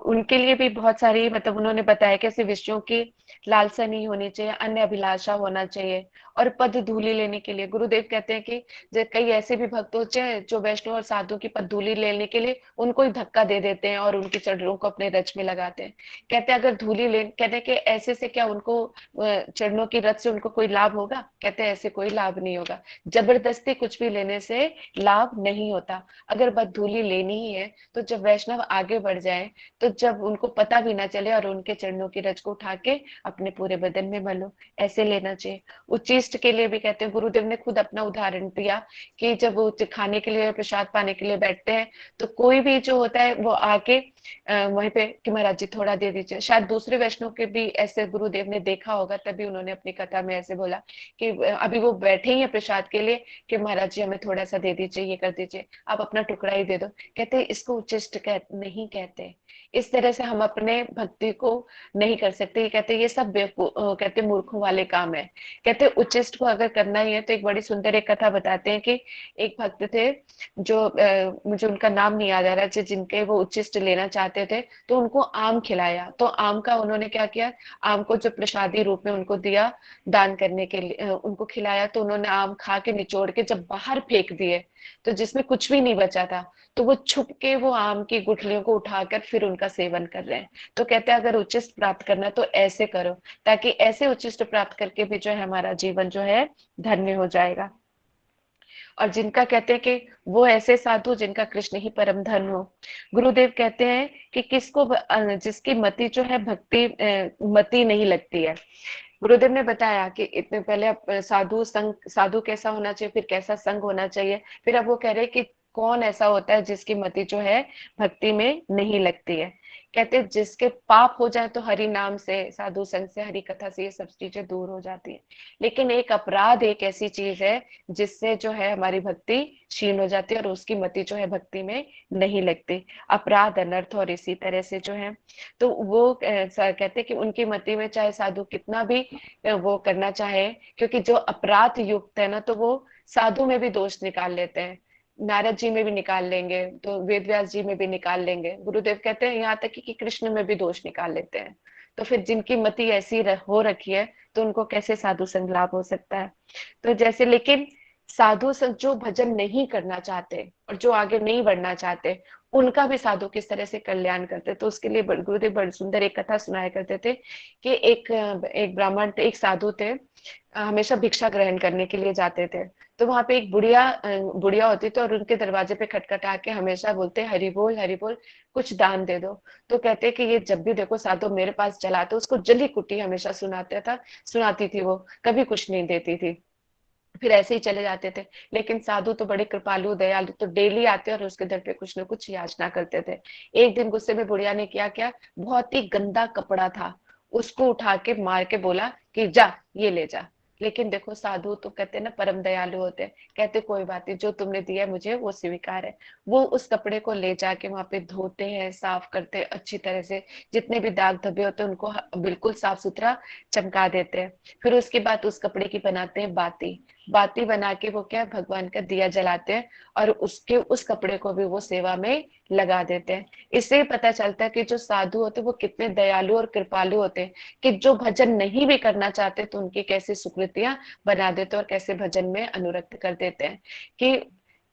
उनके लिए भी बहुत सारी मतलब उन्होंने बताया कि ऐसे विषयों की लालसा नहीं होनी चाहिए, अन्य अभिलाषा होना चाहिए। और पद धूलि लेने के लिए गुरुदेव कहते हैं कि कई ऐसे भी भक्त होते हैं जो वैष्णव और साधु की पद धूलि लेने के लिए उनको ही धक्का दे देते हैं और उनके चरणों को अपने रच में लगाते हैं। कहते हैं अगर धूलि ले, कहते हैं कि ऐसे से क्या उनको चरणों की रच से उनको कोई लाभ होगा? कहते हैं ऐसे कोई लाभ नहीं होगा, जबरदस्ती कुछ भी लेने से लाभ नहीं होता। अगर बस धूलि लेनी ही है तो जब वैष्णव आगे बढ़ जाए तो जब उनको पता भी ना चले और उनके चरणों की रज को उठा के अपने पूरे बदन में मलो, ऐसे लेना चाहिए। उस चीज उच्चिष्ट के लिए भी कहते हैं, गुरुदेव ने खुद अपना उदाहरण दिया कि जब वो खाने के लिए प्रसाद पाने के लिए बैठते हैं तो कोई भी जो होता है वो आके वहीं पे कि महाराज जी थोड़ा दे दीजिए। शायद दूसरे वैष्णव के भी ऐसे गुरुदेव ने देखा होगा, तभी उन्होंने अपनी कथा में ऐसे बोला कि अभी वो बैठे ही हैं प्रसाद के लिए कि महाराज जी हमें थोड़ा सा दे दीजिए, ये कर दीजिए, आप अपना टुकड़ा ही दे दो। कहते इसको उच्चिष्ट नहीं कहते। इस तरह से हम अपने भक्ति को नहीं कर सकते। कहते ये सब कहते मूर्खों वाले काम है। कहते उच्चिष्ट को अगर करना ही है तो एक बड़ी सुंदर एक कथा बताते हैं कि एक भक्त थे जो मुझे उनका नाम नहीं याद आ रहा, जिनके वो उच्चिष्ट लेना चाहते थे, तो उनको आम खिलाया। तो आम का उन्होंने क्या किया, आम को जो प्रसादी रूप में उनको दिया दान करने के लिए, उनको खिलाया। तो उन्होंने आम खा के निचोड़ के जब बाहर फेंक दिए तो जिसमें कुछ भी नहीं बचा था, तो वो छुप के वो आम की गुठलियों को उठाकर फिर उनका सेवन कर रहे हैं। तो कहते हैं अगर उच्चिष्ट प्राप्त करना तो ऐसे करो, ताकि ऐसे उच्चिष्ट प्राप्त करके भी जो है हमारा जीवन जो है धन्य हो जाएगा। और जिनका कहते हैं कि वो ऐसे साधु जिनका कृष्ण ही परम धन हो। गुरुदेव कहते हैं कि किसको जिसकी मति जो है भक्ति मति नहीं लगती है। गुरुदेव ने बताया कि इतने पहले साधु संग, साधु कैसा होना चाहिए, फिर कैसा संग होना चाहिए, फिर अब वो कह रहे हैं कि कौन ऐसा होता है जिसकी मति जो है भक्ति में नहीं लगती है। कहते हैं जिसके पाप हो जाए तो हरि नाम से, साधु संग से, हरि कथा से ये सब चीजें दूर हो जाती है। लेकिन एक अपराध एक ऐसी चीज है जिससे जो है हमारी भक्ति क्षीण हो जाती है और उसकी मति जो है भक्ति में नहीं लगती। अपराध, अनर्थ और इसी तरह से जो है, तो वो कहते हैं कि उनकी मति में चाहे साधु कितना भी वो करना चाहे, क्योंकि जो अपराध युक्त है ना, तो वो साधु में भी दोष निकाल लेते हैं, नारद जी में भी निकाल लेंगे, तो वेद व्यास जी में भी निकाल लेंगे। गुरुदेव कहते हैं यहाँ तक कि कृष्ण में भी दोष निकाल लेते हैं। तो फिर जिनकी मति ऐसी हो रखी है तो उनको कैसे साधु संग लाभ हो सकता है। तो जैसे, लेकिन साधु संग जो भजन नहीं करना चाहते और जो आगे नहीं बढ़ना चाहते, उनका भी साधु किस तरह से कल्याण करते, तो उसके लिए गुरुदेव बड़ी सुंदर एक कथा सुनाया करते थे कि एक ब्राह्मण, एक साधु थे, हमेशा भिक्षा ग्रहण करने के लिए जाते थे। तो वहां पे एक बुढ़िया होती थी और उनके दरवाजे पे खटखटा के हमेशा बोलते हरि बोल, कुछ दान दे दो। तो कहते कि ये जब भी देखो साधु मेरे पास चला आता, उसको जली कुटी हमेशा सुनाती थी, वो कभी कुछ नहीं देती थी, फिर ऐसे ही चले जाते थे। लेकिन साधु तो बड़े कृपालु दयालु, तो डेली आते और उसके दर पे कुछ न कुछ याचना करते थे। एक दिन गुस्से में बुढ़िया ने क्या, बहुत ही गंदा कपड़ा था, उसको उठा के मार के बोला कि जा ये ले जा। लेकिन देखो साधु तो कहते हैं ना परम दयालु होते हैं, कहते कोई बात नहीं, जो तुमने दिया मुझे वो स्वीकार है। वो उस कपड़े को ले जाके वहां पे धोते हैं, साफ करते हैं अच्छी तरह से, जितने भी दाग धब्बे होते हैं उनको बिल्कुल साफ सुथरा चमका देते हैं। फिर उसके बाद उस कपड़े की बनाते हैं बाती बना के वो क्या भगवान का दिया जलाते हैं और उसके उस कपड़े को भी वो सेवा में लगा देते हैं। इससे पता चलता है कि जो साधु होते हैं वो कितने दयालु और कृपालु होते हैं, कि जो भजन नहीं भी करना चाहते तो उनकी कैसी सुकृतियां बना देते हैं और कैसे भजन में अनुरक्त कर देते हैं। कि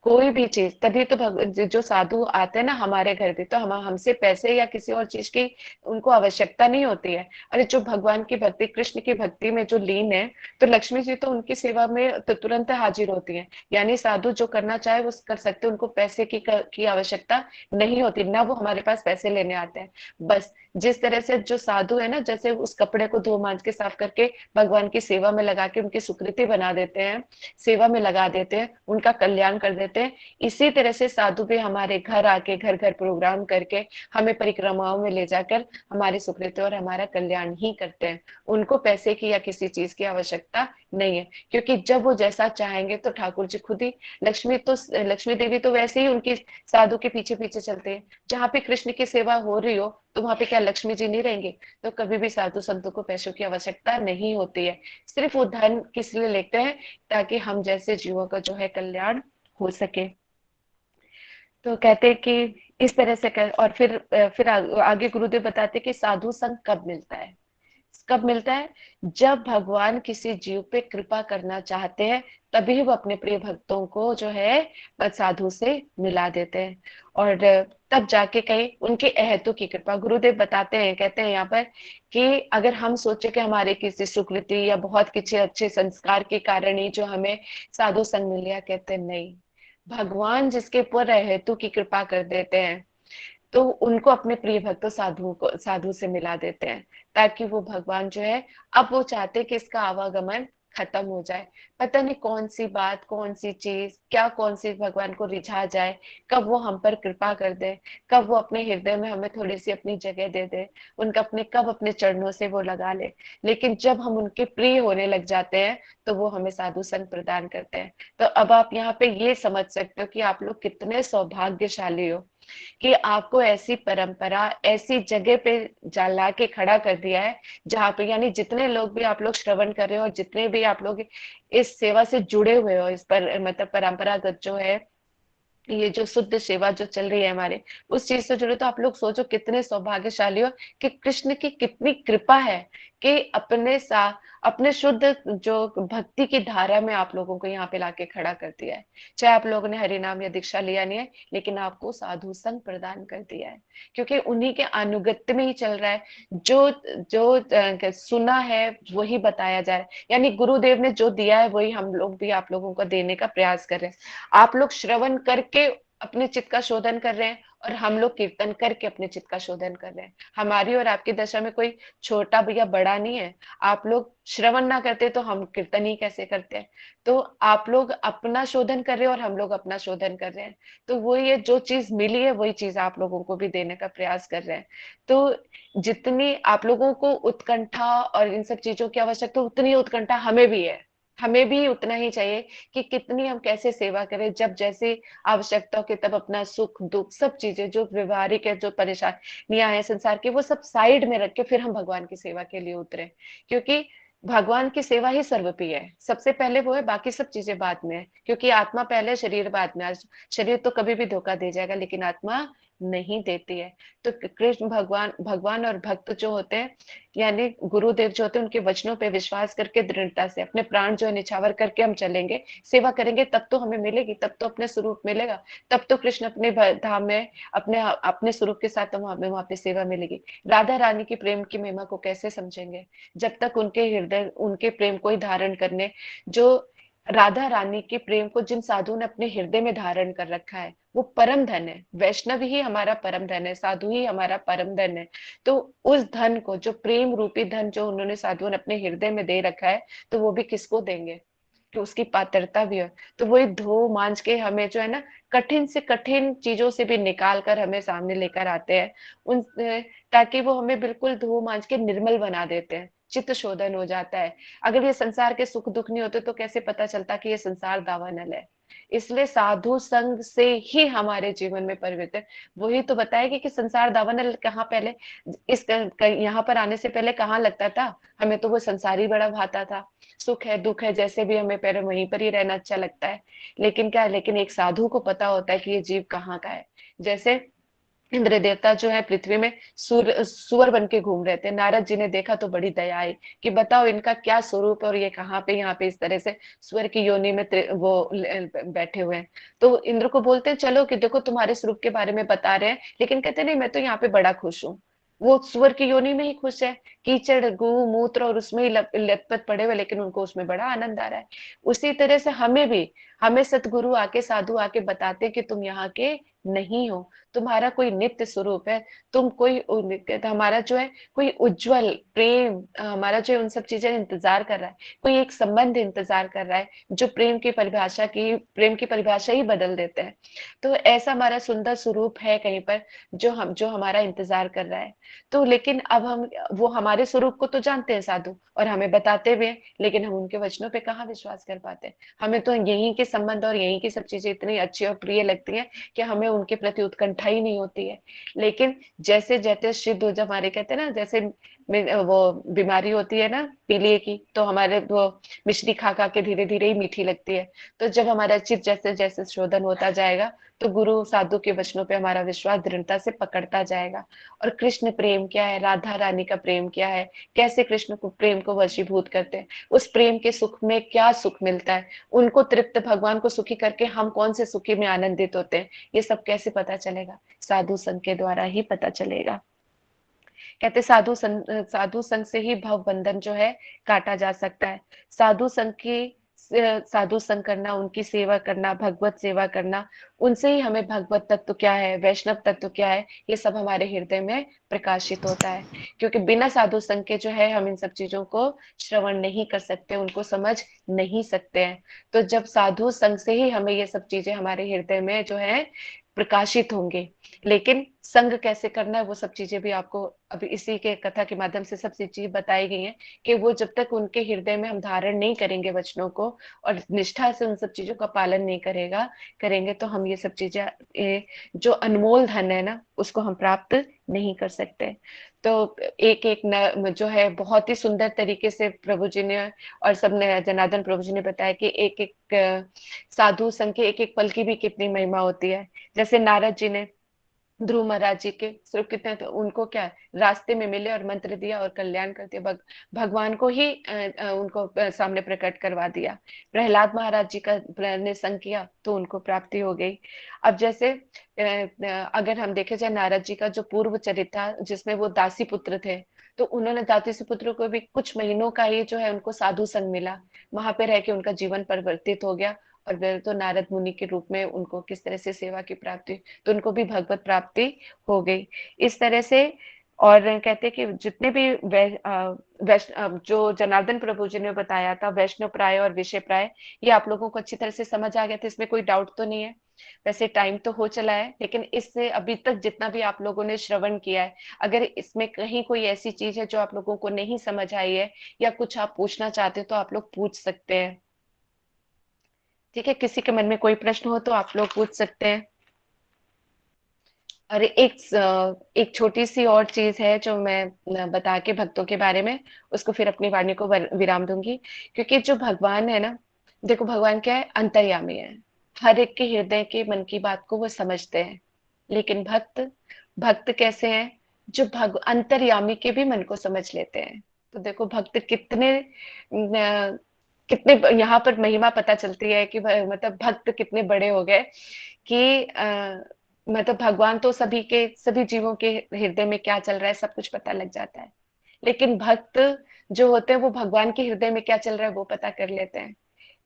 कोई भी चीज, तभी तो जो साधु आते हैं ना हमारे घर भी, तो हमसे पैसे या किसी और चीज की उनको आवश्यकता नहीं होती है। अरे जो भगवान की भक्ति, कृष्ण की भक्ति में जो लीन है, तो लक्ष्मी जी तो उनकी सेवा में तो तुरंत हाजिर होती है। यानी साधु जो करना चाहे वो कर सकते, उनको पैसे की आवश्यकता नहीं होती, ना वो हमारे पास पैसे लेने आते हैं। बस जिस तरह से जो साधु है ना, जैसे उस कपड़े को धो मांज के साफ करके भगवान की सेवा में लगा के उनकी सुकृति बना देते हैं, सेवा में लगा देते हैं, उनका कल्याण कर देते हैं, इसी तरह से साधु भी हमारे घर आके घर घर प्रोग्राम करके हमें परिक्रमाओं में ले जाकर हमारी सुकृति और हमारा कल्याण ही करते हैं। उनको पैसे की या किसी चीज की आवश्यकता नहीं है, क्योंकि जब वो जैसा चाहेंगे तो ठाकुर जी खुद ही, लक्ष्मी देवी तो वैसे ही उनकी साधु के पीछे पीछे चलते हैं। जहाँ पे कृष्ण की सेवा हो रही हो तो वहां पे क्या लक्ष्मी जी नहीं रहेंगे? तो कभी भी साधु संतों को पैसों की आवश्यकता नहीं होती है। सिर्फ वो धन किस लिए लेते हैं? ताकि हम जैसे जीवों का जो है कल्याण हो सके। तो कहते हैं कि इस तरह से और फिर आगे गुरुदेव बताते कि साधु संग कब मिलता है? कब मिलता है? जब भगवान किसी जीव पे कृपा करना चाहते हैं, तभी वो अपने प्रिय भक्तों को जो है साधु से मिला देते हैं। और तब जाके कहीं उनके अहेतु की कृपा, गुरुदेव बताते हैं, कहते हैं यहाँ पर कि अगर हम सोचे कि हमारे किसी सुकृति या बहुत किसी अच्छे संस्कार के कारण ही जो हमें साधु संग मिल गया, कहते हैं नहीं, भगवान जिसके ऊपर अहेतु की कृपा कर देते हैं तो उनको अपने प्रिय भक्तों साधु से मिला देते हैं, ताकि वो भगवान जो है, अब वो चाहते कि इसका आवागमन खत्म हो जाए। पता नहीं कौन सी बात, कौन सी चीज, क्या कौन सी भगवान को रिझा जाए, कब वो हम पर कृपा कर दे, कब वो अपने हृदय में हमें थोड़ी सी अपनी जगह दे दे, उनका अपने कब अपने चरणों से वो लगा ले। लेकिन जब हम उनके प्रिय होने लग जाते हैं तो वो हमें साधु संग प्रदान करते हैं। तो अब आप यहाँ पे ये समझ सकते हो कि आप लोग कितने सौभाग्यशाली हो कि आपको ऐसी परंपरा, ऐसी जगह पे ला के खड़ा कर दिया है जहाँ पे, यानी जितने लोग भी आप लोग श्रवण कर रहे हो और जितने भी आप लोग इस सेवा से जुड़े हुए हो, इस पर मतलब परंपरागत जो है, ये जो शुद्ध सेवा जो चल रही है हमारे, उस चीज से जुड़े, तो आप लोग सोचो कितने सौभाग्यशाली हो कि कृष्ण की कितनी कृपा है कि अपने शुद्ध जो भक्ति की धारा में आप लोगों को यहाँ पे लाके खड़ा कर दिया है। चाहे आप लोगों ने हरि नाम या दीक्षा लिया नहीं है, लेकिन आपको साधु संग प्रदान कर दिया है, क्योंकि उन्हीं के अनुगत्य में ही चल रहा है। जो जो सुना है वही बताया जा रहा है, यानी गुरुदेव ने जो दिया है वही हम लोग भी आप लोगों को देने का प्रयास कर रहे हैं। आप लोग श्रवण करके अपने चित्त का शोधन कर रहे हैं और हम लोग कीर्तन करके अपने चित्त का शोधन कर रहे हैं। हमारी और आपकी दशा में कोई छोटा या बड़ा नहीं है। आप लोग श्रवण ना करते तो हम कीर्तन ही कैसे करते हैं। तो आप लोग अपना शोधन कर रहे हैं और हम लोग अपना शोधन कर रहे हैं। तो वही है, जो चीज मिली है वही चीज आप लोगों को भी देने का प्रयास कर रहे हैं। तो जितनी आप लोगों को उत्कंठा और इन सब चीजों की आवश्यकता, उतनी उत्कंठा हमें भी है। हमें भी उतना ही चाहिए कि कितनी हम कैसे सेवा करें, जब जैसे आवश्यकता हो के तब अपना सुख दुख सब चीजें जो व्यवहारिक है, जो परेशानियां हैं संसार की, वो सब साइड में रख के फिर हम भगवान की सेवा के लिए उतरे। क्योंकि भगवान की सेवा ही सर्वप्रिय है, सबसे पहले वो है, बाकी सब चीजें बाद में है। क्योंकि आत्मा पहले, शरीर बाद में। आज शरीर तो कभी भी धोखा दे जाएगा, लेकिन आत्मा नहीं देती है। तो कृष्ण भगवान भगवान और भक्त जो होते हैं, यानी गुरुदेव जो होते हैं, उनके वचनों पे विश्वास करके दृढ़ता से अपने प्राण जो है निछावर करके हम चलेंगे, सेवा करेंगे, तब तो हमें मिलेगी, तब तो अपने स्वरूप मिलेगा। तब तो कृष्ण अपने धाम में अपने अपने स्वरूप के साथ तो हमें वहां पे सेवा मिलेगी। राधा रानी की प्रेम की महिमा को कैसे समझेंगे जब तक उनके हृदय, उनके प्रेम को ही धारण करने, जो राधा रानी के प्रेम को जिन साधुओं ने अपने हृदय में धारण कर रखा है, वो परम धन है। वैष्णव ही हमारा परम धन है, साधु ही हमारा परम धन है। तो उस धन को, जो प्रेम रूपी धन जो उन्होंने साधुओं ने अपने हृदय में दे रखा है, तो वो भी किसको देंगे कि उसकी पात्रता भी है। तो वही धो मांझ के हमें जो है ना, कठिन से कठिन चीजों से भी निकाल कर हमें सामने लेकर आते हैं, उन ताकि वो हमें बिल्कुल धो मांझ के निर्मल बना देते हैं, चित्त शोधन हो जाता है। अगर ये संसार के सुख दुख नहीं होते तो कैसे पता चलता कि ये संसार दावानल है। इसलिए साधु संग से ही हमारे जीवन में परिवर्तन, वही तो बताएगी कि संसार दावानल कहाँ पहले, यहाँ पर आने से पहले कहाँ लगता था, हमें तो वो संसार ही बड़ा भाता था। सुख है दुख है जैसे भी हमें पहले वहीं पर ही रहना अच्छा लगता है। लेकिन क्या है, लेकिन एक साधु को पता होता है कि ये जीव कहाँ का है। जैसे इंद्र देवता जो है पृथ्वी में सुअर बन के घूम रहे थे, नारद जी ने देखा तो बड़ी दया आई कि बताओ इनका क्या स्वरूप है और ये कहाँ पे यहाँ पे इस तरह से सुअर की योनि में बैठे हुए हैं। तो इंद्र को बोलते हैं चलो कि देखो तुम्हारे स्वरूप के बारे में बता रहे हैं, लेकिन कहते नहीं, मैं तो यहाँ पे बड़ा खुश हूँ। वो सुअर की योनि में ही खुश है, कीचड़ गु मूत्र और उसमें ही लथपथ पड़े हुए, लेकिन उनको उसमें बड़ा आनंद आ रहा है। उसी तरह से हमें भी, हमें सतगुरु आके, साधु आके बताते हैं कि तुम यहाँ के नहीं हो, तुम्हारा कोई नित्य स्वरूप है, तुम कोई हमारा जो है कोई उज्जवल प्रेम, हमारा जो है उन सब चीजें इंतजार कर रहा है, कोई एक संबंध इंतजार कर रहा है, जो प्रेम की परिभाषा ही बदल देते हैं। तो ऐसा हमारा सुंदर स्वरूप है कहीं पर, जो हमारा इंतजार कर रहा है। तो लेकिन अब हम वो हमारे स्वरूप को तो जानते हैं साधु, और हमें बताते भी हैं, लेकिन हम उनके वचनों पे कहाँ विश्वास कर पाते हैं। हमें तो यहीं के संबंध और यहीं की सब चीजें इतनी अच्छी और प्रिय लगती हैं कि हमें उनके प्रति उत्कंठा ही नहीं होती है। लेकिन जैसे जैसे सिद्ध हो, जब हमारे कहते हैं ना, जैसे वो बीमारी होती है ना पीलिए की, तो हमारे वो मिश्री खा खा के धीरे धीरे ही मीठी लगती है। तो जब हमारा चित्त जैसे जैसे शोधन होता जाएगा, तो गुरु साधु के वचनों पे हमारा विश्वास दृढ़ता से पकड़ता जाएगा। और कृष्ण प्रेम क्या है, राधा रानी का प्रेम क्या है, कैसे कृष्ण को प्रेम को वशीभूत करते हैं, उस प्रेम के सुख में क्या सुख मिलता है, उनको तृप्त, भगवान को सुखी करके हम कौन से सुखी में आनंदित होते हैं, ये सब कैसे पता चलेगा, साधु संग के द्वारा ही पता चलेगा। कहते साधु संग से ही भव बंधन जो है काटा जा सकता है। साधु संग की साधु संग करना, उनकी सेवा करना, भगवत सेवा करना, उनसे ही हमें भगवत तत्व क्या है, वैष्णव तत्व क्या है, ये सब हमारे हृदय में प्रकाशित होता है। क्योंकि बिना साधु संग के जो है हम इन सब चीजों को श्रवण नहीं कर सकते, उनको समझ नहीं सकते हैं। तो जब साधु संग से ही हमें ये सब चीजें हमारे हृदय में जो है प्रकाशित होंगे। लेकिन संग कैसे करना है वो सब चीजें भी आपको अभी इसी के कथा के माध्यम से सब चीजें बताई गई हैं कि वो जब तक उनके हृदय में हम धारण नहीं करेंगे वचनों को और निष्ठा से उन सब चीजों का पालन नहीं करेंगे तो हम ये सब चीजें जो अनमोल धन है ना उसको हम प्राप्त नहीं कर सकते। तो एक एक न जो है बहुत ही सुंदर तरीके से प्रभु जी ने और सबने जनार्दन प्रभु जी ने बताया कि एक एक साधु संघ के एक एक पल की भी कितनी महिमा होती है। जैसे नारद जी ने ध्रुव महाराज जी के सिर्फ कितने तो उनको क्या रास्ते में मिले और मंत्र दिया और कल्याण कर दिया, भगवान को ही उनको सामने प्रकट करवा दिया। प्रहलाद महाराज जी का ने संग किया तो उनको प्राप्ति हो गई। अब जैसे अगर हम देखे जाए नारद जी का जो पूर्व चरित्र था जिसमें वो दासी पुत्र थे, तो उन्होंने दासी पुत्र को भी कुछ महीनों का ही जो है उनको साधु संग मिला, वहां पे रह के उनका जीवन परिवर्तित हो गया और फिर तो नारद मुनि के रूप में उनको किस तरह से सेवा की प्राप्ति, तो उनको भी भगवत प्राप्ति हो गई इस तरह से। और कहते हैं कि जितने भी जो जनार्दन प्रभु जी ने बताया था वैष्णव प्राय और विषय प्राय, ये आप लोगों को अच्छी तरह से समझ आ गया था, इसमें कोई डाउट तो नहीं है। वैसे टाइम तो हो चला है लेकिन इससे अभी तक जितना भी आप लोगों ने श्रवण किया है, अगर इसमें कहीं कोई ऐसी चीज है जो आप लोगों को नहीं समझ आई है या कुछ आप पूछना चाहते हो तो आप लोग पूछ सकते हैं। ठीक है, किसी के मन में कोई प्रश्न हो तो आप लोग पूछ सकते हैं। और एक छोटी सी और चीज है जो मैं बता के भक्तों के बारे में उसको फिर अपनी वाणी को विराम दूंगी। क्योंकि जो भगवान है ना, देखो भगवान क्या है, अंतर्यामी है, हर एक के हृदय के मन की बात को वो समझते हैं। लेकिन भक्त भक्त कैसे हैं, जो अंतर्यामी के भी मन को समझ लेते हैं। तो देखो भक्त कितने कितने यहाँ पर महिमा पता चलती है कि मतलब भक्त कितने बड़े हो गए कि मतलब भगवान तो सभी जीवों के हृदय में क्या चल रहा है सब कुछ पता लग जाता है। लेकिन भक्त जो होते हैं वो भगवान के हृदय में क्या चल रहा है वो पता कर लेते हैं।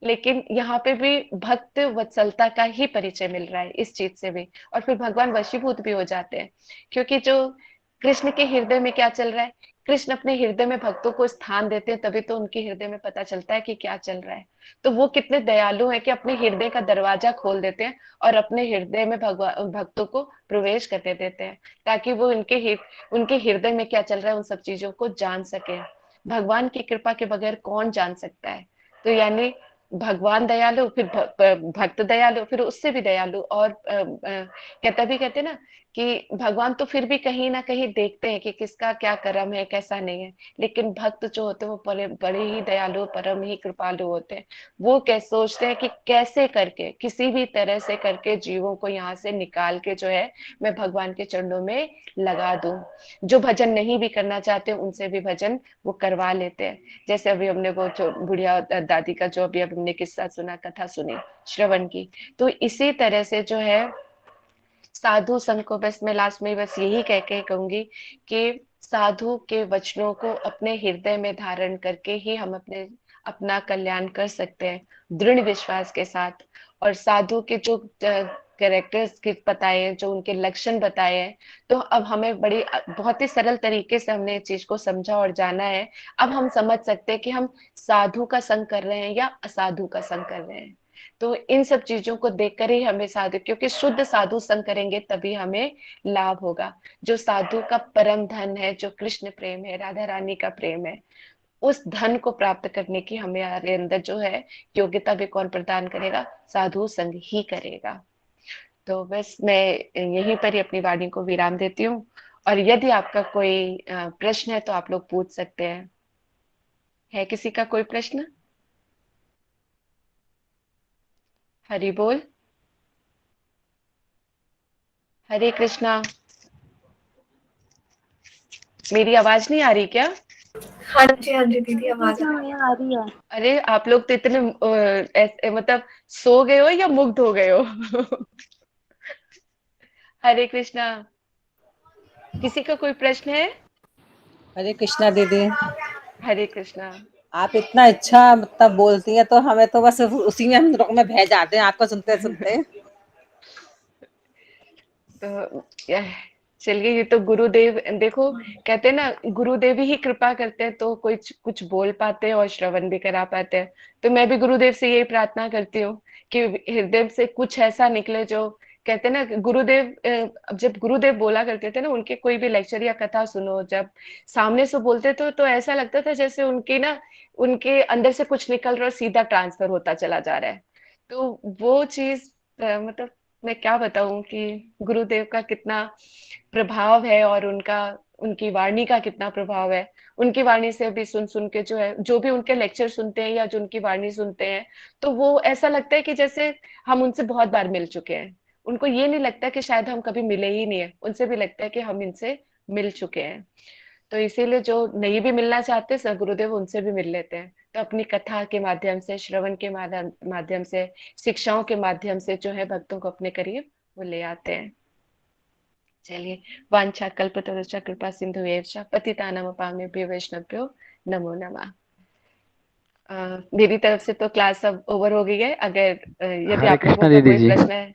लेकिन यहाँ पे भी भक्त वत्सलता का ही परिचय मिल रहा है इस चीज से भी, और फिर भगवान वशीभूत भी हो जाते हैं। क्योंकि जो कृष्ण के हृदय में क्या चल रहा है, कृष्ण अपने हृदय में भक्तों को स्थान देते हैं तभी तो उनके हृदय में पता चलता है कि क्या चल रहा है। तो वो कितने दयालु हैं कि अपने हृदय का दरवाजा खोल देते हैं और अपने हृदय में भगवान भक्तों को प्रवेश करने देते हैं ताकि वो उनके हृदय में क्या चल रहा है उन सब चीजों को जान सके। भगवान की कृपा के बगैर कौन जान सकता है। तो यानी भगवान दयालु, फिर भक्त दयालु, फिर उससे भी दयालु। और कहते ना कि भगवान तो फिर भी कहीं ना कहीं देखते हैं कि किसका क्या कर्म है कैसा नहीं है। लेकिन भक्त जो होते हैं वो बड़े बड़े ही दयालु परम ही कृपालु होते हैं। वो कैसे सोचते हैं कि कैसे करके किसी भी तरह से करके जीवों को यहाँ से निकाल के जो है मैं भगवान के चरणों में लगा दूं। जो भजन नहीं भी करना चाहते उनसे भी भजन वो करवा लेते हैं। जैसे अभी हमने वो जो बुढ़िया दादी का जो अभी हमने किस्सा सुना, कथा सुनी, श्रवण की, तो इसी तरह से जो है साधु संघ को बस मैं लास्ट में बस यही कह के कहूंगी कि साधु के वचनों को अपने हृदय में धारण करके ही हम अपना कल्याण कर सकते हैं दृढ़ विश्वास के साथ। और साधु के जो कैरेक्टर्स के बताए हैं, जो उनके लक्षण बताए हैं, तो अब हमें बहुत ही सरल तरीके से हमने इस चीज को समझा और जाना है। अब हम समझ सकते हैं कि हम साधु का संग कर रहे हैं या असाधु का संग कर रहे हैं। तो इन सब चीजों को देखकर ही हमें साधु, क्योंकि शुद्ध साधु संग करेंगे तभी हमें लाभ होगा। जो साधु का परम धन है, जो कृष्ण प्रेम है, राधा रानी का प्रेम है, उस धन को प्राप्त करने की हमारे अंदर जो है योग्यता भी कौन प्रदान करेगा, साधु संग ही करेगा। तो बस मैं यहीं पर ही अपनी वाणी को विराम देती हूँ। और यदि आपका कोई प्रश्न है तो आप लोग पूछ सकते हैं। है किसी का कोई प्रश्न? हरि बोल, हरे कृष्णा। मेरी आवाज नहीं आ रही क्या? हाँ जी दीदी आवाज आ रही है। आ रही है। अरे आप लोग तो इतने मतलब सो गए हो या मुग्ध हो गए हो? हरे कृष्णा। किसी का कोई प्रश्न है? हरे कृष्णा दीदी। हरे कृष्णा। आप इतना अच्छा मतलब बोलती हैं तो हमें तो बस उसी में हम लोग में बह जाते हैं आपको सुनते सुनते। तो चलिए, ये तो गुरुदेव देखो, कहते हैं ना गुरुदेव ही कृपा करते हैं तो कोई कुछ बोल पाते हैं और श्रवण भी करा पाते हैं। तो मैं भी गुरुदेव से यही प्रार्थना करती हूँ कि हृदय से कुछ ऐसा निकले जो, कहते हैं ना गुरुदेव अब जब गुरुदेव बोला करते थे ना, उनके कोई भी लेक्चर या कथा सुनो, जब सामने से बोलते तो ऐसा लगता था जैसे उनकी ना, उनके अंदर से कुछ निकल रहा और सीधा ट्रांसफर होता चला जा रहा है। तो वो चीज मतलब मैं क्या बताऊं कि गुरुदेव का कितना प्रभाव है और उनका, उनकी वाणी का कितना प्रभाव है। उनकी वाणी से भी सुन सुन के जो है, जो भी उनके लेक्चर सुनते हैं या जो उनकी वाणी सुनते हैं, तो वो ऐसा लगता है कि जैसे हम उनसे बहुत बार मिल चुके हैं। उनको ये नहीं लगता कि शायद हम कभी मिले ही नहीं है, उनसे भी लगता है कि हम इनसे मिल चुके हैं। तो इसीलिए जो नहीं भी मिलना चाहते सर गुरुदेव उनसे भी मिल लेते हैं। तो अपनी कथा के माध्यम से, श्रवण के माध्यम से, शिक्षाओं के माध्यम से जो है भक्तों को अपने करीब वो ले आते हैं। चलिए, वांछा कल्पतरुश्च कृपा सिंधुएव च पतितानां पावनेभ्यो वैष्णवभ्यो नमो नमः। मेरी तरफ से तो क्लास अब ओवर हो गई है। अगर यदि हरे आप लोगों कृष्णा का दीदी कोई जी। प्रश्न है